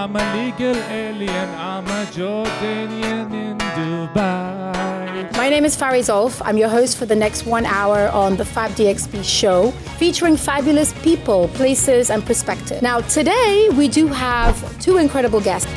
I'm a legal alien, I'm a Jordanian in Dubai. My name is Fari Zolf. I'm your host for the next 1 hour on the FAB DXB Show, featuring fabulous people, places, and perspective. Now, today we do have two incredible guests.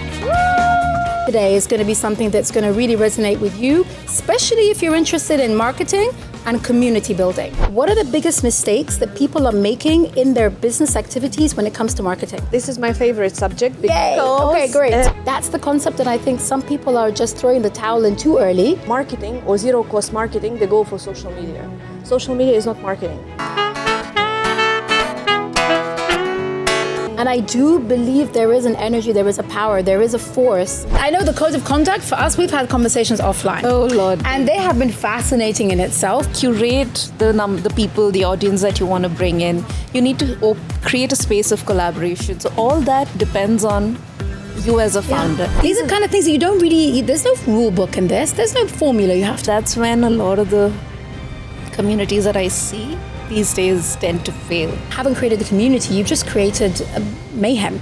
Today is going to be something that's going to really resonate with you, especially if you're interested in marketing and community building. What are the biggest mistakes that people are making in their business activities when it comes to marketing? This is my favorite subject because... Yay! Okay, great. That's the concept that I think some people are just throwing the towel in too early. Marketing or zero-cost marketing, they go for social media. Social media is not marketing. And I do believe there is an energy, there is a power, there is a force. I know the code of conduct, for us, we've had conversations offline. Oh, Lord. And they have been fascinating in itself. Curate the people, the audience that you want to bring in. You need to create a space of collaboration. So all that depends on you as a founder. Yeah. These are kind of things that you don't really, there's no rule book in this. There's no formula you have to. That's when a lot of the communities that I see these days tend to fail. Haven't created the community, you've just created mayhem.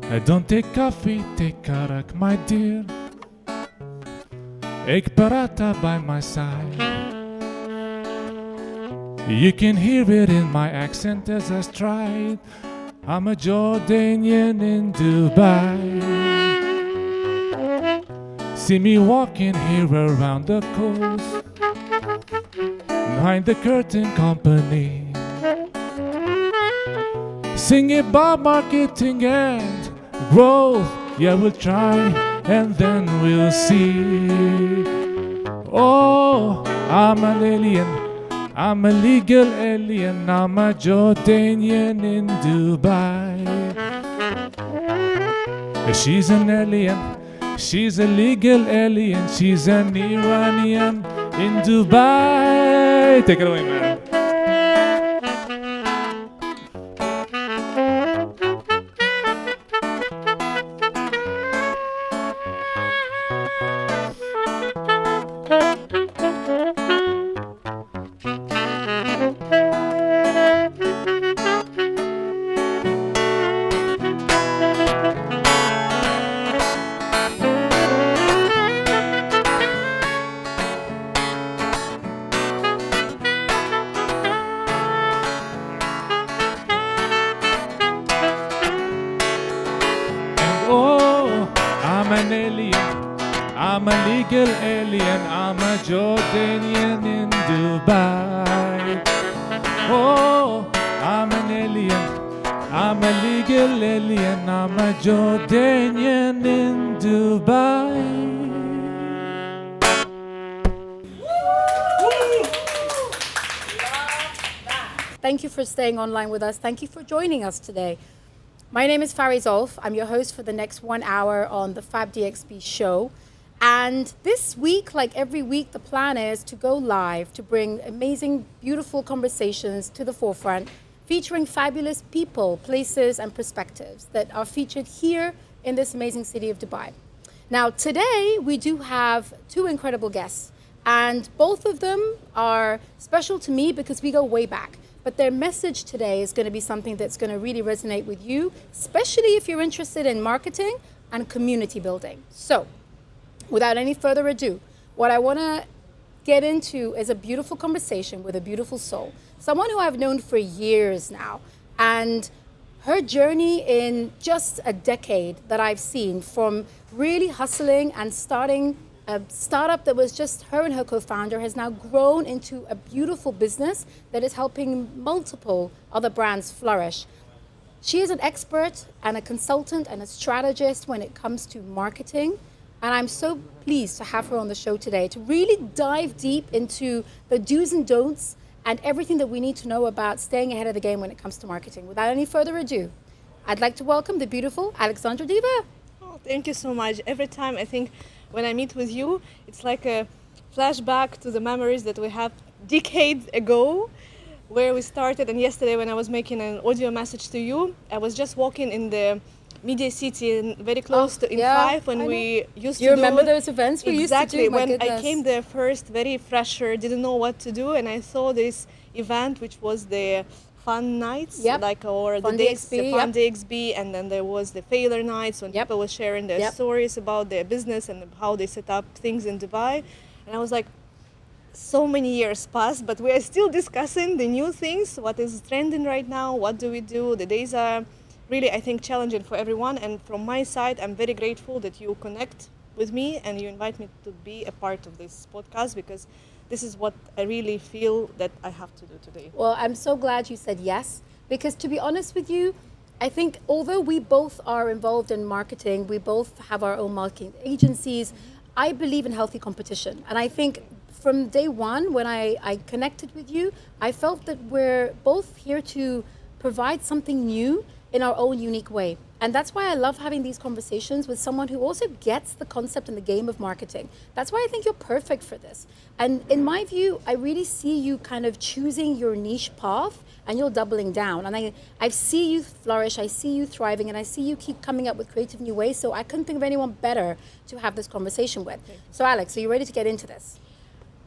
I don't take coffee, take karak, my dear. Egg paratha by my side. You can hear it in my accent as I stride. I'm a Jordanian in Dubai. See me walking here around the coast, behind the curtain company, singing about marketing and growth. Yeah, we'll try and then we'll see. Oh, I'm an alien, I'm a legal alien, I'm a Jordanian in Dubai. She's an alien, she's a legal alien, she's an Iranian in Dubai. Take it away, man. I'm a legal alien, I'm a Jordanian in Dubai. Oh, I'm an alien, I'm a legal alien, I'm a Jordanian in Dubai. Thank you for staying online with us. Thank you for joining us today. My name is Fari Zolf. I'm your host for the next 1 hour on the FAB DXB Show. And this week, like every week, the plan is to go live to bring amazing, beautiful conversations to the forefront, featuring fabulous people, places, and perspectives that are featured here in this amazing city of Dubai. Now, today, we do have two incredible guests, and both of them are special to me because we go way back. But their message today is going to be something that's going to really resonate with you, especially if you're interested in marketing and community building. So, without any further ado, what I want to get into is a beautiful conversation with a beautiful soul, someone who I've known for years now, and her journey in just a decade that I've seen, from really hustling and starting a startup that was just her and her co-founder, has now grown into a beautiful business that is helping multiple other brands flourish. She is an expert and a consultant and a strategist when it comes to marketing. And I'm so pleased to have her on the show today to really dive deep into the do's and don'ts and everything that we need to know about staying ahead of the game when it comes to marketing. Without any further ado, I'd like to welcome the beautiful Alexandra Deeva. Oh, thank you so much. Every time I think when I meet with you, it's like a flashback to the memories that we have decades ago where we started. And yesterday when I was making an audio message to you, I was just walking in the Media City and very close to In5 when we used Do you to remember do... those events we Exactly. used to do? My When I goodness. came there first, very fresher, didn't know what to do, and I saw this event which was the fun nights, Yep. like, or Fun the days, DXB, the fun yep. DXB, and then there was the failure nights when Yep. people were sharing their Yep. stories about their business and how they set up things in Dubai. And I was like, so many years passed, but we are still discussing the new things, what is trending right now, what do we do. The days are really, I think, challenging for everyone. And from my side, I'm very grateful that you connect with me and you invite me to be a part of this podcast, because this is what I really feel that I have to do today. Well, I'm so glad you said yes, because to be honest with you, I think although we both are involved in marketing, we both have our own marketing agencies, I believe in healthy competition. And I think from day one, when I connected with you, I felt that we're both here to provide something new in our own unique way. And that's why I love having these conversations with someone who also gets the concept and the game of marketing. That's why I think you're perfect for this. And in my view, I really see you kind of choosing your niche path and you're doubling down. And I see you flourish, I see you thriving, and I see you keep coming up with creative new ways. So I couldn't think of anyone better to have this conversation with. So Alex, are you ready to get into this?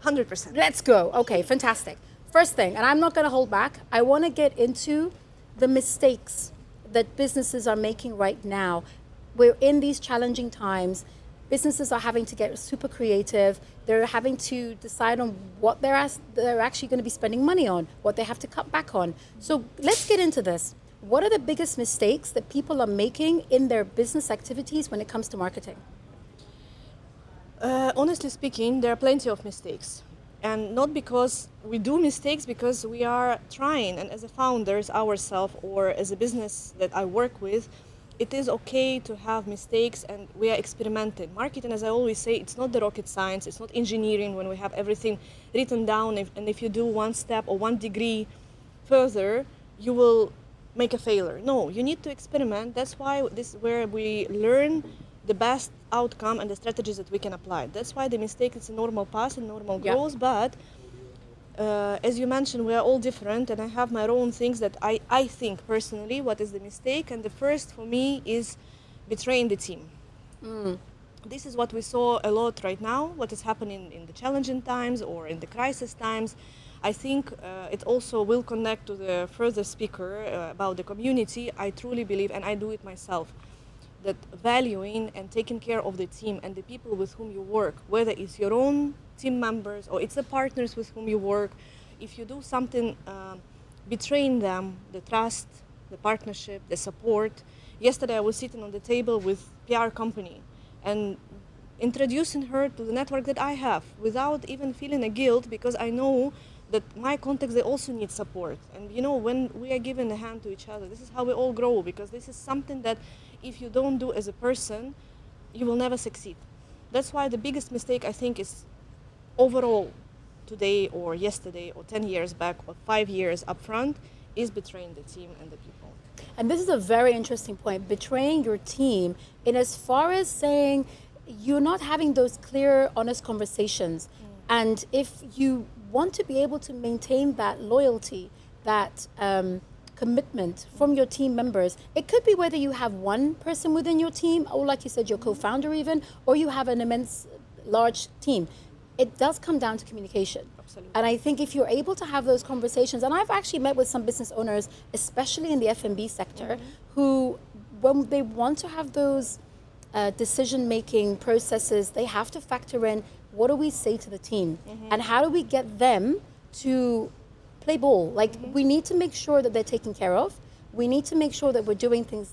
100%. Let's go. Okay, fantastic. First thing, and I'm not going to hold back, I want to get into the mistakes that businesses are making right now. We're in these challenging times. Businesses are having to get super creative. They're having to decide on what they're actually going to be spending money on, what they have to cut back on. So let's get into this. What are the biggest mistakes that people are making in their business activities when it comes to marketing? Honestly speaking, there are plenty of mistakes. And not because we do mistakes, because we are trying. And as a founders ourselves, or as a business that I work with, it is okay to have mistakes, and we are experimenting. Marketing, as I always say, it's not the rocket science, it's not engineering when we have everything written down, and if you do one step or one degree further, you will make a failure. No, you need to experiment. That's why this is where we learn the best outcome and the strategies that we can apply. That's why the mistake is a normal path and normal growth, but as you mentioned, we are all different, and I have my own things that I think personally what is the mistake. And the first for me is betraying the team. This is what we saw a lot right now, what is happening in the challenging times or in the crisis times. I think it also will connect to the further speaker about the community. I truly believe, and I do it myself, that valuing and taking care of the team and the people with whom you work, whether it's your own team members or it's the partners with whom you work, if you do something betraying them, the trust, the partnership, the support. Yesterday I was sitting on the table with PR company and introducing her to the network that I have without even feeling a guilt, because I know that my contacts, they also need support. And you know, when we are giving a hand to each other, this is how we all grow, because this is something that if you don't do as a person, you will never succeed. That's why the biggest mistake, I think, is overall today or yesterday or 10 years back or 5 years up front is betraying the team and the people. And this is a very interesting point, betraying your team in as far as saying you're not having those clear, honest conversations. And if you want to be able to maintain that loyalty, that commitment from your team members, it could be whether you have one person within your team, or like you said, your co-founder even, or you have an immense, large team. It does come down to communication. Absolutely. And I think if you're able to have those conversations, and I've actually met with some business owners, especially in the F&B sector, who, when they want to have those decision-making processes, they have to factor in, what do we say to the team? And how do we get them to play ball? Like, we need to make sure that they're taken care of. We need to make sure that we're doing things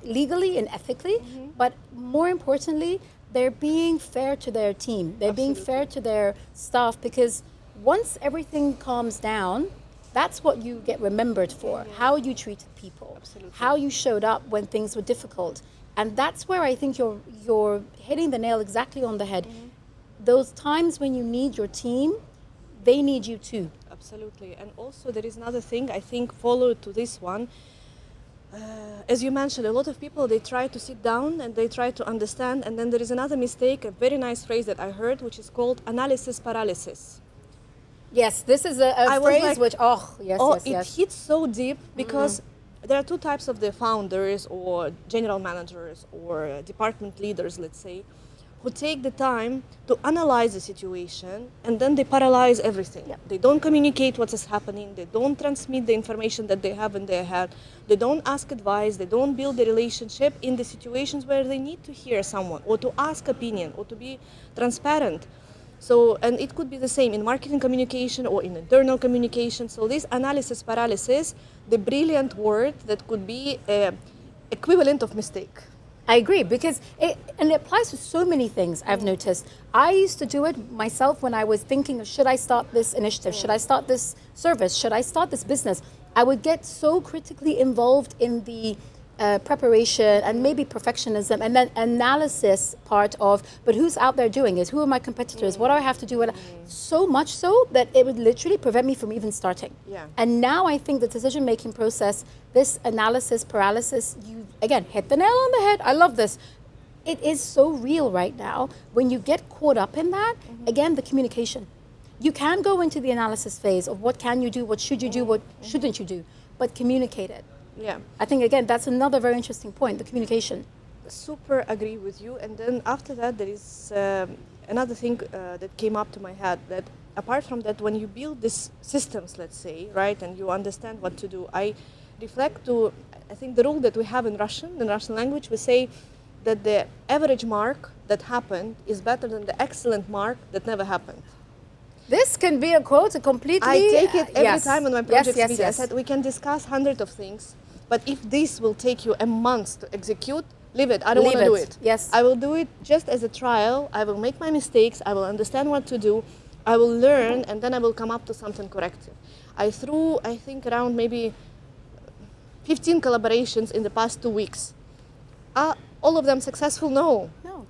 legally and ethically. But more importantly, they're being fair to their team. They're being fair to their staff, because once everything calms down, that's what you get remembered for, how you treated people, how you showed up when things were difficult. And that's where I think you're hitting the nail exactly on the head. Those times when you need your team, they need you too. Absolutely. And also there is another thing, I think, follow to this one. As you mentioned, a lot of people, they try to sit down and they try to understand, and then there is another mistake, a very nice phrase that I heard, which is called analysis paralysis. Yes, this is a I was phrase like, which, yes, it yes. hits so deep because there are two types of the founders or general managers or department leaders, let's say, who take the time to analyze the situation and then they paralyze everything. Yep. They don't communicate what is happening, they don't transmit the information that they have in their head, they don't ask advice, they don't build the relationship in the situations where they need to hear someone or to ask opinion or to be transparent. So, and it could be the same in marketing communication or in internal communication. So this analysis paralysis, the brilliant word that could be equivalent of mistake. I agree because it applies to so many things I've noticed. I used to do it myself when I was thinking of should I start this initiative, should I start this service, should I start this business. I would get so critically involved in the preparation and maybe perfectionism and then analysis part of, but who's out there doing it? Who are my competitors? What do I have to do? So much so that it would literally prevent me from even starting. Yeah. And now I think the decision-making process, this analysis paralysis, you, again, hit the nail on the head. I love this. It is so real right now. When you get caught up in that, again, the communication. You can go into the analysis phase of what can you do, what should you do, what shouldn't you do, but communicate it. Yeah. I think, again, that's another very interesting point, the communication. Super agree with you. And then after that, there is another thing that came up to my head, that apart from that, when you build these systems, let's say, right, and you understand what to do, I reflect to, I think the rule that we have in Russian language, we say that the average mark that happened is better than the excellent mark that never happened. This can be a quote, a completely... I take it every yes. time on my projects yes, meeting. yes. I said, we can discuss hundreds of things, but if this will take you a month to execute, leave it. I don't want to do it. Yes. I will do it just as a trial. I will make my mistakes. I will understand what to do. I will learn, and then I will come up to something corrective. I threw, I think, around maybe 15 collaborations in the past 2 weeks. All of them successful? No.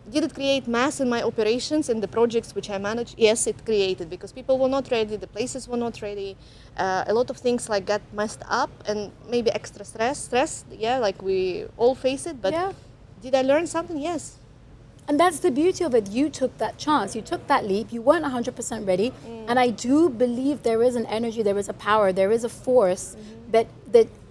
Did it create mass in my operations in the projects which I manage? Yes, it created, because people were not ready, the places were not ready. A lot of things like got messed up, and maybe extra stress, yeah, like we all face it. But did I learn something? Yes. And that's the beauty of it. You took that chance. You took that leap. You weren't 100% ready. And I do believe there is an energy, there is a power, there is a force that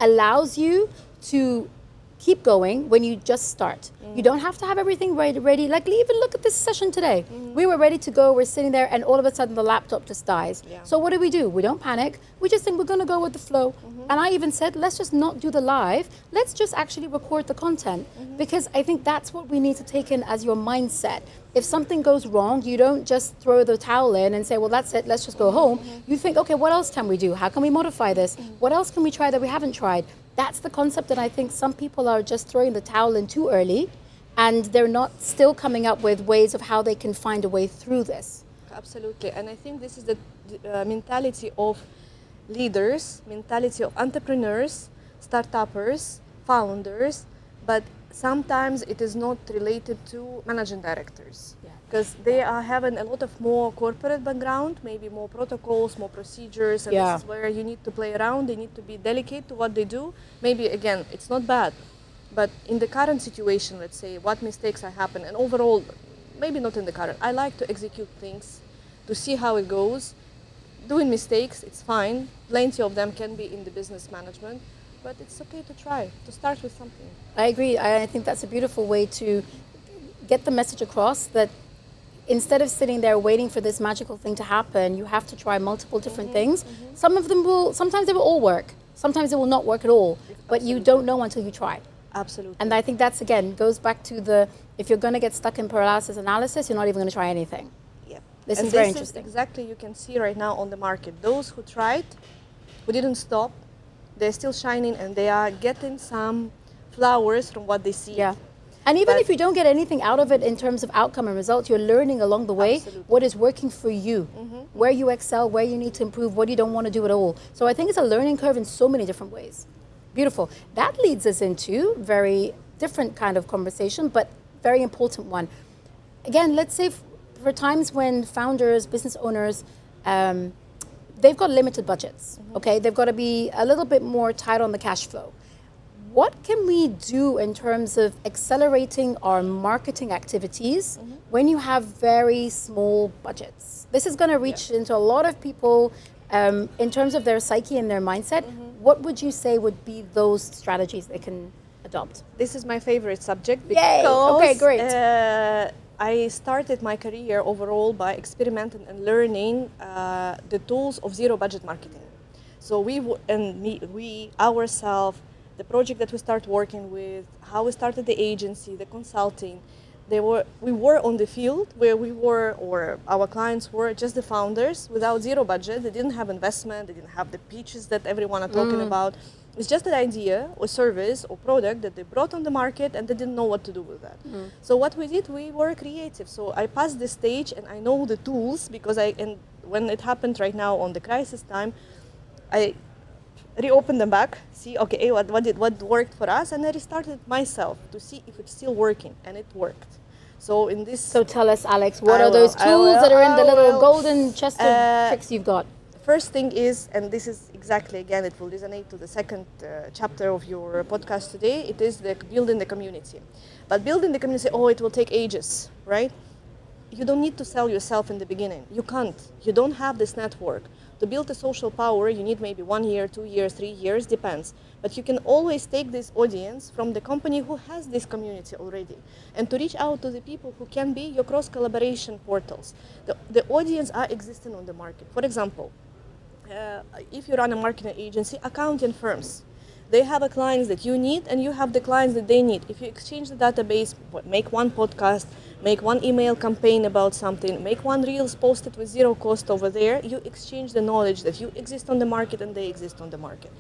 allows you to keep going when you just start. You don't have to have everything ready. Like, even look at this session today. We were ready to go, we're sitting there, and all of a sudden the laptop just dies. So what do? We don't panic. We just think we're gonna go with the flow. And I even said, let's just not do the live. Let's just actually record the content. Because I think that's what we need to take in as your mindset. If something goes wrong, you don't just throw the towel in and say, well, that's it, let's just go home. You think, okay, what else can we do? How can we modify this? What else can we try that we haven't tried? That's the concept that I think some people are just throwing the towel in too early, and they're not still coming up with ways of how they can find a way through this. Absolutely. And I think this is the mentality of leaders, mentality of entrepreneurs, startuppers, founders, but sometimes it is not related to managing directors. Because they are having a lot of more corporate background, maybe more protocols, more procedures, and this is where you need to play around, they need to be delicate to what they do. Maybe, again, it's not bad, but in the current situation, let's say, what mistakes are happening, and overall, maybe not in the current, I like to execute things, to see how it goes. Doing mistakes, it's fine, plenty of them can be in the business management, but it's okay to try, to start with something. I agree. I think that's a beautiful way to get the message across that instead of sitting there waiting for this magical thing to happen, you have to try multiple different things. Sometimes they will all work. Sometimes it will not work at all, but you don't know until you try. Absolutely. And I think that's, again, goes back to if you're going to get stuck in paralysis analysis, you're not even going to try anything. Yeah. This is very interesting. Exactly, you can see right now on the market, those who tried, who didn't stop, they're still shining and they are getting some flowers from what they see. Yeah. And even if you don't get anything out of it in terms of outcome and results, you're learning along the way what is working for you, where you excel, where you need to improve, what you don't want to do at all. So I think it's a learning curve in so many different ways. Beautiful. That leads us into very different kind of conversation, but very important one. Again, let's say for times when founders, business owners, they've got limited budgets, okay? They've got to be a little bit more tight on the cash flow. what can we do in terms of accelerating our marketing activities when you have very small budgets? This is going to reach into a lot of people in terms of their psyche and their mindset. What would you say would be those strategies they can adopt? This is my favorite subject Yay! because Okay, great. I started my career overall by experimenting and learning the tools of zero budget marketing. So we ourselves, the project that we start working with, how we started the agency, the consulting, we were on the field where we were, or our clients were just the founders without zero budget. They didn't have investment, they didn't have the pitches that everyone are talking about. It's just an idea or service or product that they brought on the market and they didn't know what to do with that. So what we did, we were creative. So I passed this stage and I know the tools because and when it happened right now on the crisis time, I reopened them back, see, okay, what worked for us, and I restarted myself to see if it's still working, and it worked. So in this... So tell us, Alex, what are those tools that are in the little golden chest of tricks you've got? First thing is, and this is exactly, again, it will resonate to the second chapter of your podcast today, it is the building the community. But building the community, it will take ages, right? You don't need to sell yourself in the beginning. You can't. You don't have this network. To build a social power, you need maybe 1 year, 2 years, 3 years, depends. But you can always take this audience from the company who has this community already and to reach out to the people who can be your cross-collaboration portals. The audience are existing on the market. For example, if you run a marketing agency, accounting firms, they have a clients that you need and you have the clients that they need. If you exchange the database, make one podcast, make one email campaign about something, make one reels, post it with zero cost over there, you exchange the knowledge that you exist on the market and they exist on the market.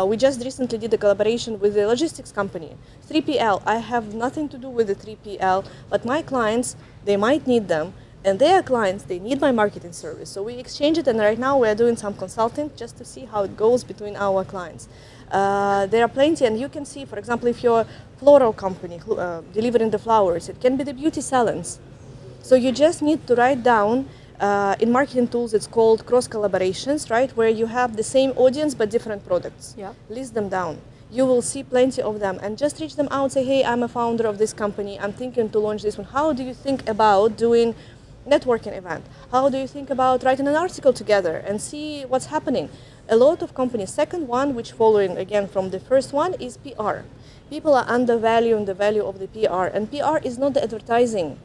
We just recently did a collaboration with a logistics company, 3PL. I have nothing to do with the 3PL, but my clients, they might need them. And their clients, they need my marketing service. So we exchange it, and right now we're doing some consulting just to see how it goes between our clients. There are plenty, and you can see, for example, if you're a floral company delivering the flowers, it can be the beauty salons. So you just need to write down, in marketing tools, it's called cross collaborations, right? Where you have the same audience but different products. Yeah. List them down. You will see plenty of them, and just reach them out, say, hey, I'm a founder of this company, I'm thinking to launch this one. How do you think about doing networking event? How do you think about writing an article together and see what's happening? A lot of companies, second one, which following again from the first one, is PR. People are undervaluing the value of the PR, and PR is not the advertising.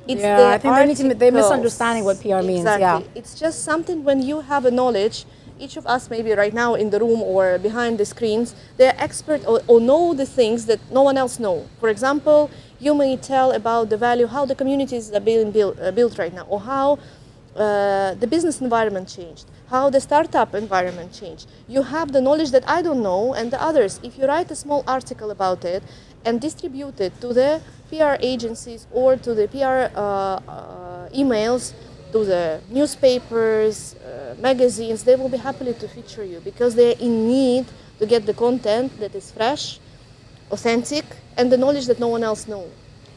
It's the I think they're misunderstanding what PR means. Exactly. Yeah. It's just something when you have a knowledge, each of us maybe right now in the room or behind the screens, they're expert or know the things that no one else know. For example, you may tell about the value, how the communities are being built right now, or how the business environment changed, how the startup environment changed. You have the knowledge that I don't know and the others. If you write a small article about it and distribute it to the PR agencies or to the PR emails, to the newspapers, magazines, they will be happy to feature you because they're in need to get the content that is fresh, authentic, and the knowledge that no one else knows.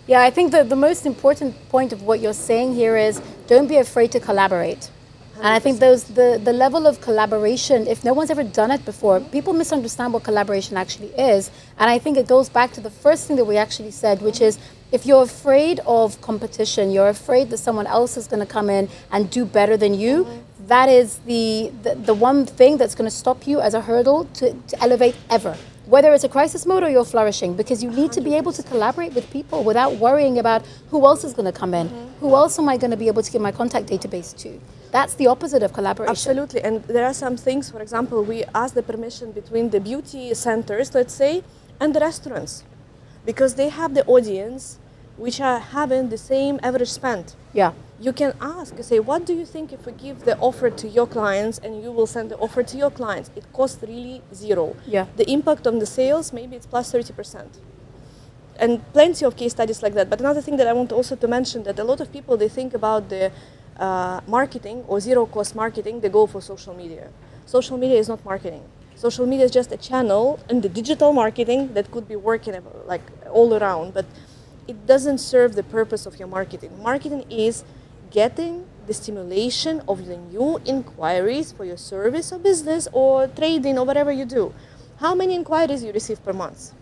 Yeah, I think that the most important point of what you're saying here is don't be afraid to collaborate. 100%. And I think the level of collaboration, if no one's ever done it before, people misunderstand what collaboration actually is. And I think it goes back to the first thing that we actually said, which is if you're afraid of competition, you're afraid that someone else is going to come in and do better than you, that is the one thing that's going to stop you as a hurdle to elevate ever. Whether it's a crisis mode or you're flourishing, because you need to be able to collaborate with people without worrying about who else is going to come in, who else am I going to be able to give my contact database to. That's the opposite of collaboration. Absolutely, and there are some things, for example, we ask the permission between the beauty centers, let's say, and the restaurants, because they have the audience which are having the same average spend. Yeah. You can ask, say, what do you think if we give the offer to your clients and you will send the offer to your clients? It costs really zero. Yeah. The impact on the sales, maybe it's plus 30%. And plenty of case studies like that. But another thing that I want also to mention, that a lot of people, they think about the marketing or zero cost marketing, they go for social media. Social media is not marketing. Social media is just a channel in the digital marketing that could be working like all around, but it doesn't serve the purpose of your marketing. Marketing is getting the stimulation of the new inquiries for your service or business or trading or whatever you do. How many inquiries you receive per month?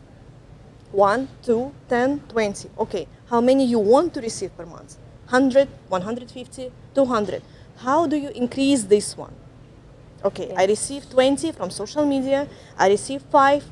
1, 2, 10, 20. Okay, how many you want to receive per month? 100, 150, 200. How do you increase this one? Okay, I receive 20 from social media, I receive 5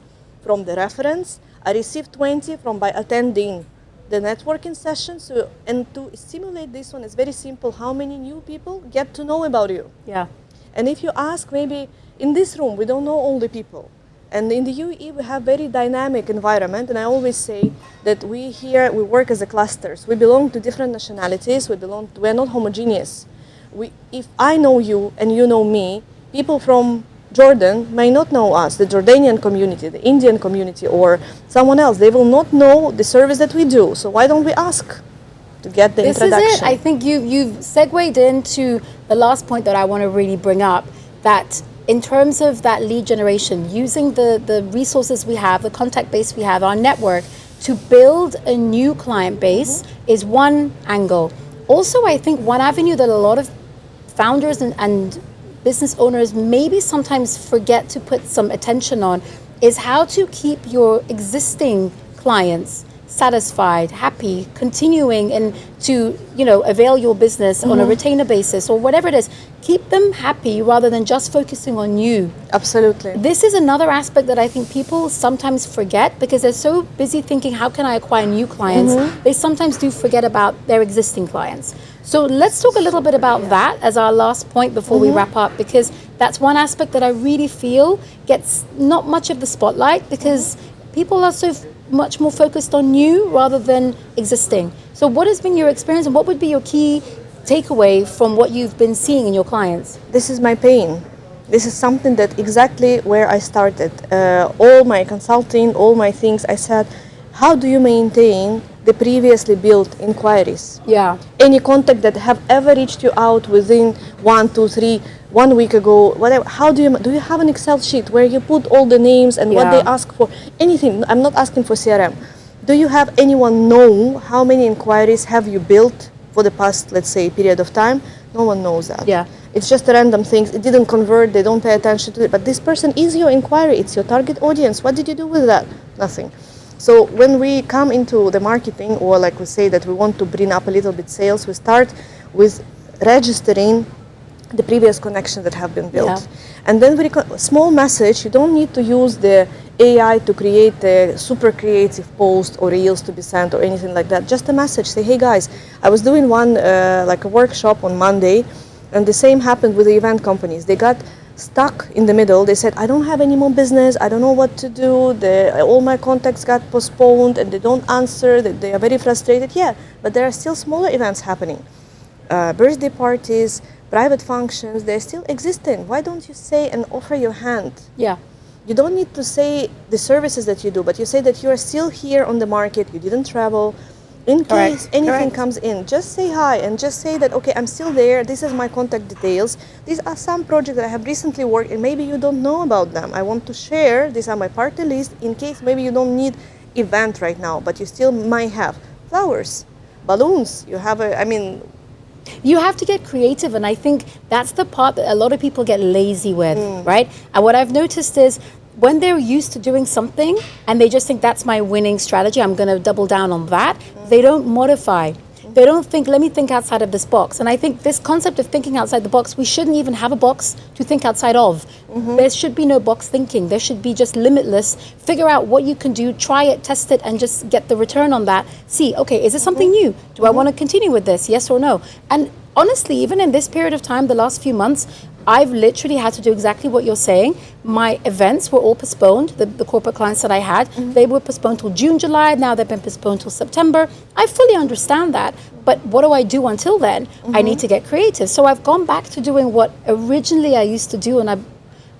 from the reference, I receive 20 from by attending the networking session. So, and to stimulate this one, it's very simple. How many new people get to know about you? Yeah. And if you ask, maybe in this room, we don't know all the people. And in the UAE, we have very dynamic environment. And I always say that we here, we work as a clusters. We belong to different nationalities. We're not homogeneous. If I know you and you know me, people from Jordan may not know us, the Jordanian community, the Indian community, or someone else. They will not know the service that we do. So why don't we ask to get the introduction? This is it. I think you've segued into the last point that I want to really bring up, that in terms of that lead generation, using the resources we have, the contact base we have, our network, to build a new client base is one angle. Also, I think one avenue that a lot of founders and business owners maybe sometimes forget to put some attention on is how to keep your existing clients satisfied, happy, continuing and to, avail your business on a retainer basis or whatever it is. Keep them happy rather than just focusing on you. Absolutely. This is another aspect that I think people sometimes forget because they're so busy thinking, how can I acquire new clients? They sometimes do forget about their existing clients. So let's talk a little bit about that as our last point before we wrap up, because that's one aspect that I really feel gets not much of the spotlight because people are so much more focused on new rather than existing. So what has been your experience and what would be your key takeaway from what you've been seeing in your clients? This is my pain. This is something that exactly where I started. All my consulting, all my things, I said, how do you maintain the previously built inquiries? Yeah. Any contact that have ever reached you out within 1, 2, 3, 1 week ago, whatever, how do you have an Excel sheet where you put all the names and what they ask for? Anything. I'm not asking for CRM. Do you have anyone know how many inquiries have you built for the past, let's say, period of time? No one knows that. Yeah. It's just random things. It didn't convert. They don't pay attention to it. But this person is your inquiry. It's your target audience. What did you do with that? Nothing. So when we come into the marketing, or like we say that we want to bring up a little bit sales, we start with registering the previous connections that have been built. Yeah. And then small message. You don't need to use the AI to create a super creative post or reels to be sent or anything like that. Just a message. Say, hey guys, I was doing one like a workshop on Monday, and the same happened with the event companies. They got stuck in the middle. They said, I don't have any more business. I don't know what to do. All my contacts got postponed and they don't answer. They are very frustrated. Yeah, but there are still smaller events happening. Birthday parties, private functions, they're still existing. Why don't you say and offer your hand? Yeah. You don't need to say the services that you do, but you say that you are still here on the market, you didn't travel. In case anything comes in, just say hi and just say that, okay, I'm still there, this is my contact details. These are some projects that I have recently worked and maybe you don't know about them. I want to share, these are my partner list in case maybe you don't need event right now, but you still might have flowers, balloons, you have You have to get creative, and I think that's the part that a lot of people get lazy with, right? And what I've noticed is when they're used to doing something and they just think that's my winning strategy, I'm going to double down on that, they don't modify. They don't think, let me think outside of this box. And I think this concept of thinking outside the box, we shouldn't even have a box to think outside of. There should be no box thinking. There should be just limitless. Figure out what you can do, try it, test it, and just get the return on that. See, okay, is this something new? Do I want to continue with this? Yes or no? And honestly, even in this period of time, the last few months, I've literally had to do exactly what you're saying. My events were all postponed. The corporate clients that I had, they were postponed till June, July. Now they've been postponed till September. I fully understand that. But what do I do until then? I need to get creative. So I've gone back to doing what originally I used to do. And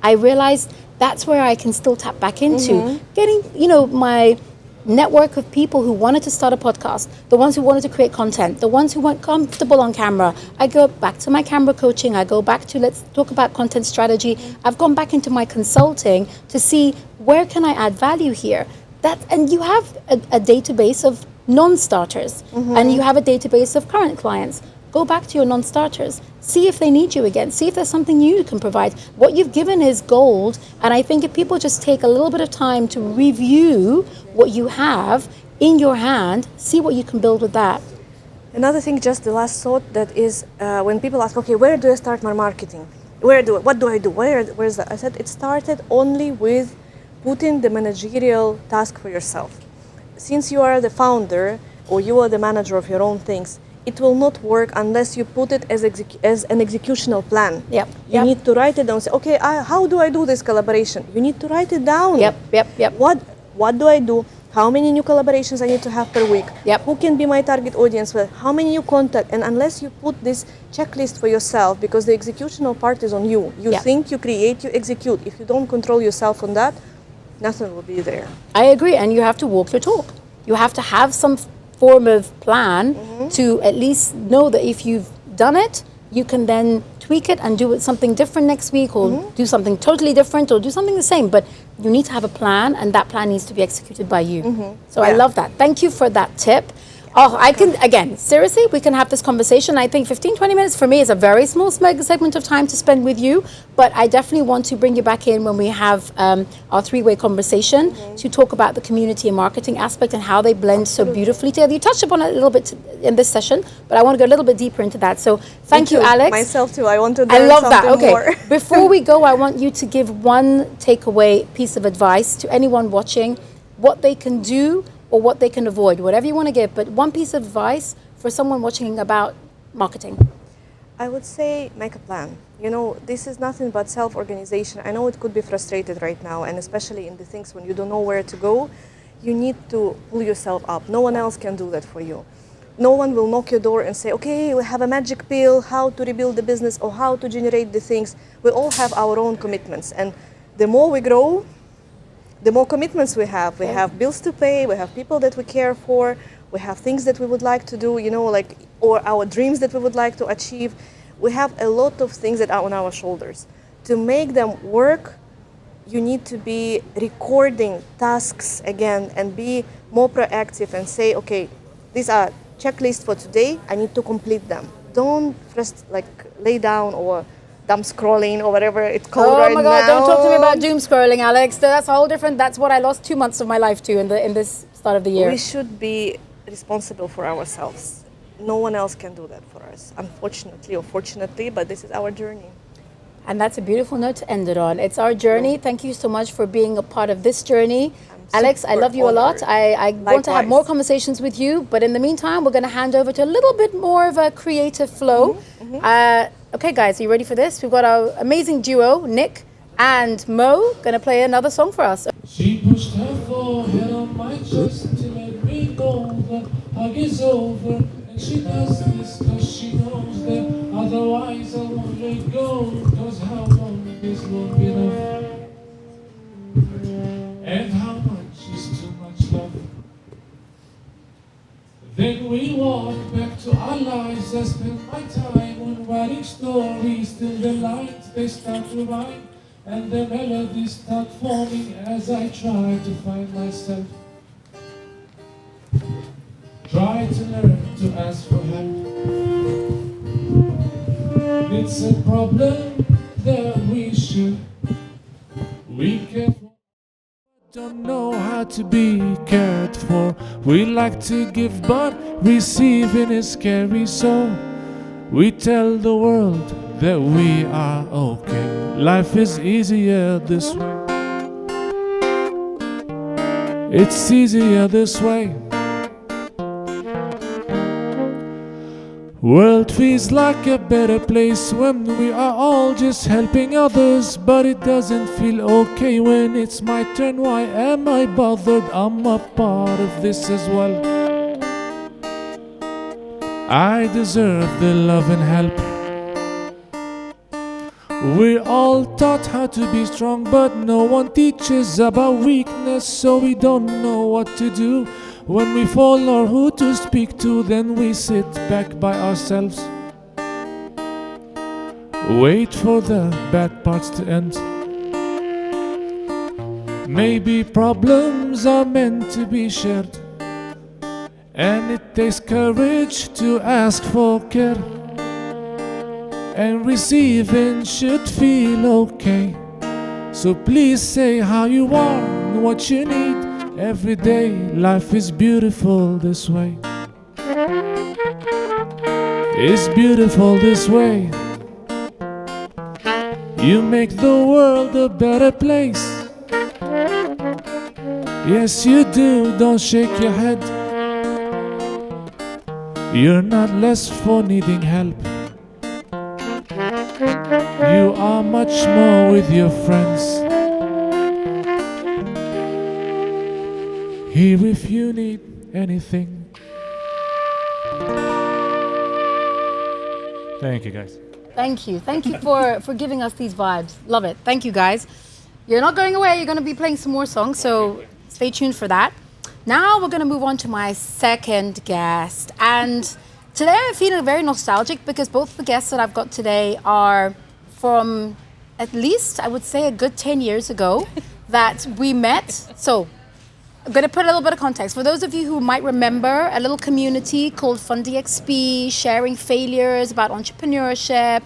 I realized that's where I can still tap back into. Getting, my network of people who wanted to start a podcast, the ones who wanted to create content, the ones who weren't comfortable on camera. I go back to my camera coaching. I go back to let's talk about content strategy. I've gone back into my consulting to see where can I add value here. And you have a database of non-starters and you have a database of current clients. Go back to your non-starters. See if they need you again. See if there's something new you can provide. What you've given is gold. And I think if people just take a little bit of time to review what you have in your hand, see what you can build with that. Another thing, just the last thought, that is when people ask, okay, where do I start my marketing? What do I do? Where's that? I said it started only with putting the managerial task for yourself. Since you are the founder or you are the manager of your own things, it will not work unless you put it as an executional plan. You need to write it down. Say, okay, how do I do this collaboration? You need to write it down. What do I do? How many new collaborations I need to have per week? Who can be my target audience? How many you contact? And unless you put this checklist for yourself, because the executional part is on you. You think, you create, you execute. If you don't control yourself on that, nothing will be there. I agree, and you have to walk your talk. You have to have some form of plan to at least know that if you've done it, you can then tweak it and do it something different next week, or do something totally different, or do something the same. But you need to have a plan, and that plan needs to be executed by you. So I love that. Thank you for that tip. Oh, I can, again, seriously, we can have this conversation. I think 15, 20 minutes for me is a very small segment of time to spend with you, but I definitely want to bring you back in when we have our three-way conversation to talk about the community and marketing aspect and how they blend so beautifully together. You touched upon it a little bit in this session, but I want to go a little bit deeper into that. So thank you, Alex. Myself too. I want to I learn love that. something Okay. more. Before we go, I want you to give one takeaway piece of advice to anyone watching, what they can do or what they can avoid, whatever you want to give, but one piece of advice for someone watching about marketing. I would say make a plan. You know, this is nothing but self-organization. I know it could be frustrated right now, and especially in the things when you don't know where to go, you need to pull yourself up. No one else can do that for you. No one will knock your door and say, okay, we have a magic pill, how to rebuild the business or how to generate the things. We all have our own commitments, and the more we grow, the more commitments we have. We have bills to pay, we have people that we care for, we have things that we would like to do, you know, like, or our dreams that we would like to achieve. We have a lot of things that are on our shoulders. To make them work, you need to be recording tasks again and be more proactive and say, okay, these are checklists for today, I need to complete them. Don't just lay down or dumb scrolling or whatever it's called right now. Oh my God, don't talk to me about doom scrolling, Alex. That's a whole different, that's what I lost 2 months of my life to in this start of the year. We should be responsible for ourselves. No one else can do that for us, unfortunately or fortunately, but this is our journey. And that's a beautiful note to end it on. It's our journey. Thank you so much for being a part of this journey. Alex, I love you a lot. I want to have more conversations with you, but in the meantime, we're going to hand over to a little bit more of a creative flow. Okay, guys, are you ready for this? We've got our amazing duo, Nick and Mo, going to play another song for us. She pushed her forehead on my chest to let me know the hug is over. And she does this cause she knows that otherwise I won't let go. Cause how long is long enough? And how much is too much love? Then we walk back to our lives. I spend my time on writing stories till the lines they start to rhyme and the melodies start forming as I try to find myself. Try to learn to ask for help. It's a problem that we can don't know how to be cared for. We like to give, but receiving is scary. So we tell the world that we are okay. Life is easier this way. It's easier this way. World feels like a better place when we are all just helping others, but it doesn't feel okay when it's my turn. Why am I bothered? I'm a part of this as well. I deserve the love and help. We're all taught how to be strong, but no one teaches about weakness, so we don't know what to do when we fall or who to speak to. Then we sit back by ourselves, wait for the bad parts to end. Maybe problems are meant to be shared, and it takes courage to ask for care. and receiving should feel okay. So please say how you are and what you need. Every day life is beautiful this way. It's beautiful this way. You make the world a better place. Yes you do, don't shake your head. You're not less for needing help. You are much more with your friends. Here if you need anything. Thank you guys. Thank you. Thank you for giving us these vibes. Love it. Thank you, guys. You're not going away. You're going to be playing some more songs, so stay tuned for that. Now we're going to move on to my second guest. And today I'm feeling very nostalgic because both the guests that I've got today are from at least, I would say, a good 10 years ago that we met. So I'm going to put a little bit of context. For those of you who might remember a little community called FAB DXB, sharing failures about entrepreneurship.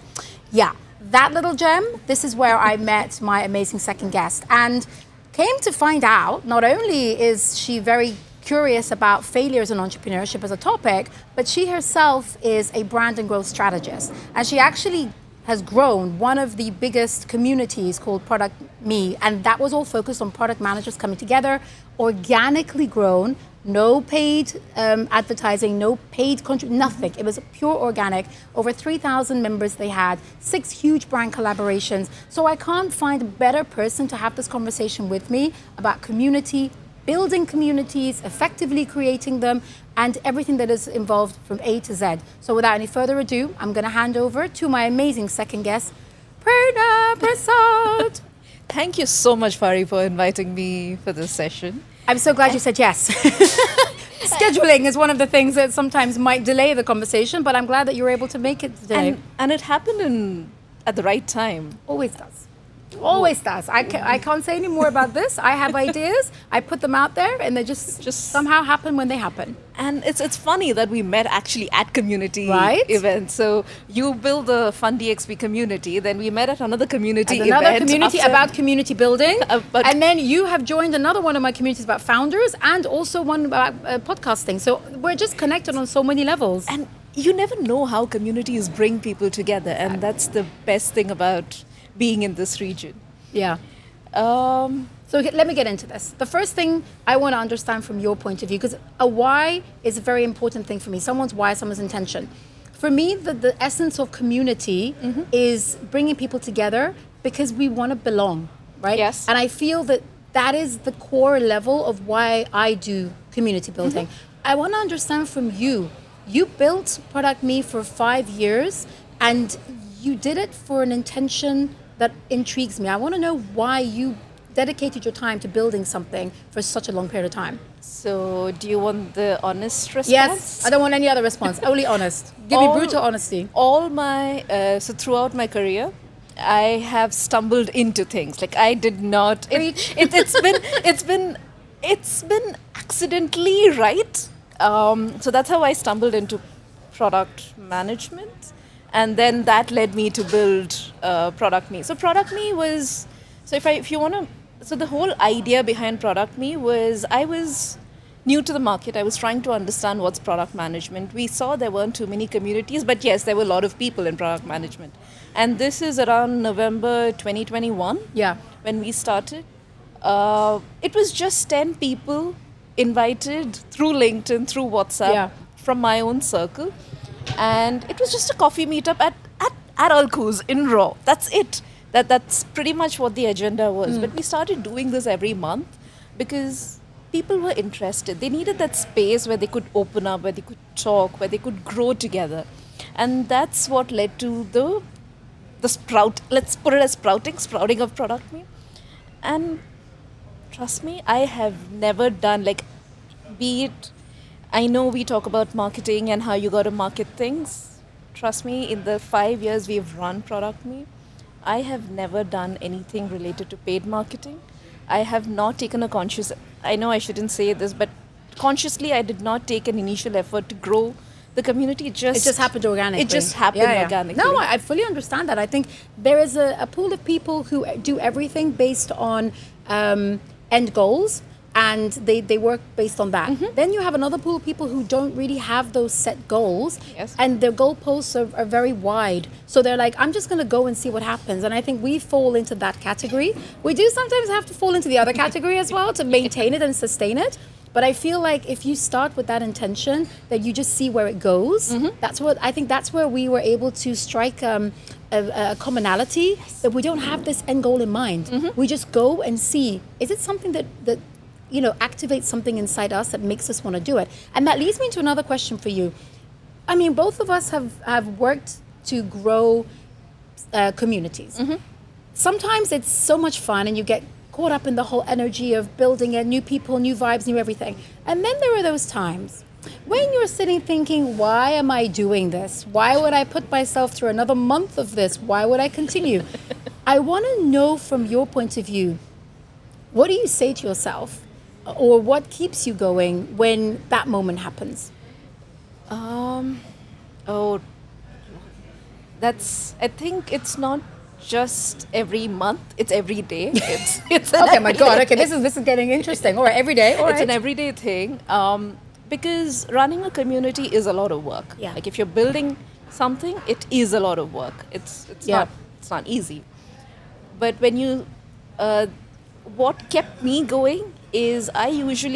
Yeah, that little gem, this is where I met my amazing second guest. And came to find out, not only is she very curious about failures in entrepreneurship as a topic, but she herself is a brand and growth strategist. And she actually has grown one of the biggest communities called Product Me, and that was all focused on product managers coming together, organically grown, no paid advertising, no paid nothing. It was pure organic. Over 3,000 members they had, 6 huge brand collaborations. So I can't find a better person to have this conversation with me about community, building communities, effectively creating them, and everything that is involved from A to Z. So without any further ado, I'm going to hand over to my amazing second guest, Prerna Prasad. Thank you so much, Fari, for inviting me for this session. I'm so glad you said yes. Scheduling is one of the things that sometimes might delay the conversation, but I'm glad that you were able to make it today. And it happened at the right time. Always does. Always does. I can't say any more about this. I have ideas. I put them out there, and they just somehow happen when they happen. And it's funny that we met actually at community Right. events. So you build the FAB DXB community, then we met at another community And event. another community after- about community building. But- And then you have joined another one of my communities about founders and also one about podcasting. So we're just connected on so many levels. And you never know how communities bring people together, and that's the best thing about being in this region. Yeah. So let me get into this. The first thing I want to understand from your point of view, because a why is a very important thing for me. Someone's why, someone's intention. For me, the essence of community is bringing people together because we want to belong, right? Yes. And I feel that that is the core level of why I do community building. I want to understand from you. You built Product Me for 5 years, and you did it for an intention that intrigues me. I want to know why you dedicated your time to building something for such a long period of time. So do you want the honest response? Yes, I don't want any other response. Only honest. Give me brutal honesty. All my so throughout my career, I have stumbled into things. Like I did not. It's been accidentally right. So that's how I stumbled into product management, and then that led me to build Product Me. So Product Me was if you want to. So the whole idea behind Product Me was I was new to the market. I was trying to understand what's product management. We saw there weren't too many communities, but yes, there were a lot of people in product management. And this is around November 2021 Yeah. when we started. It was just 10 people invited through LinkedIn, through WhatsApp, from my own circle. And it was just a coffee meetup at Alco's in Raw. That's it. That's pretty much what the agenda was. But we started doing this every month because people were interested. They needed that space where they could open up, where they could talk, where they could grow together. And that's what led to the sprout, let's put it as sprouting of Product Me. And trust me, I have never done, be it, I know we talk about marketing and how you got to market things. Trust me, in the 5 years we've run Product Me, I have never done anything related to paid marketing. I have not taken a conscious, I know I shouldn't say this, but consciously I did not take an initial effort to grow the community It just happened organically. It just happened organically. No, I fully understand that. I think there is a pool of people who do everything based on end goals, and they work based on that. Then you have another pool of people who don't really have those set goals, Yes. and their goalposts are very wide. So they're like, I'm just going to go and see what happens. And I think we fall into that category. We do sometimes have to fall into the other category as well to maintain it and sustain it. But I feel like if you start with that intention, that you just see where it goes. That's where we were able to strike a commonality, that we don't have this end goal in mind. We just go and see, is it something that activates something inside us that makes us want to do it? And that leads me to another question for you. I mean, both of us have worked to grow communities. Sometimes it's so much fun and you get caught up in the whole energy of building it, new people, new vibes, new everything. And then there are those times when you're sitting thinking, why am I doing this? Why would I put myself through another month of this? Why would I continue? I want to know from your point of view, what do you say to yourself, or what keeps you going when that moment happens? I think it's not just every month, it's every day. It's Okay, my God. Okay, this is getting interesting. All right, every day. All right. It's an everyday thing. Because running a community is a lot of work. Yeah. Like if you're building something, it is a lot of work. It's not easy. But when you what kept me going is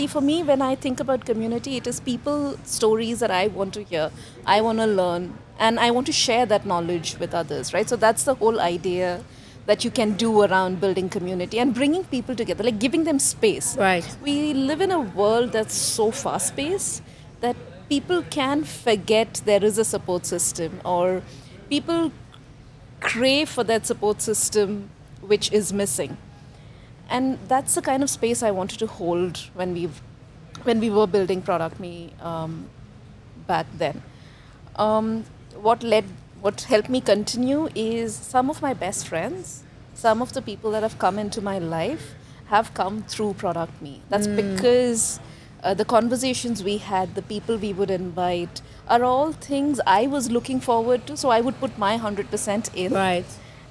for me, when I think about community, it is people stories that I want to hear, I want to learn, and I want to share that knowledge with others, right? So that's the whole idea that you can do around building community and bringing people together, like giving them space. Right. We live in a world that's so fast-paced that people can forget there is a support system, or people crave for that support system which is missing. And that's the kind of space I wanted to hold when we were building Product Me back then. What helped me continue is some of my best friends, some of the people that have come into my life have come through Product Me. That's because the conversations we had, the people we would invite, are all things I was looking forward to. So I would put my 100% in. Right.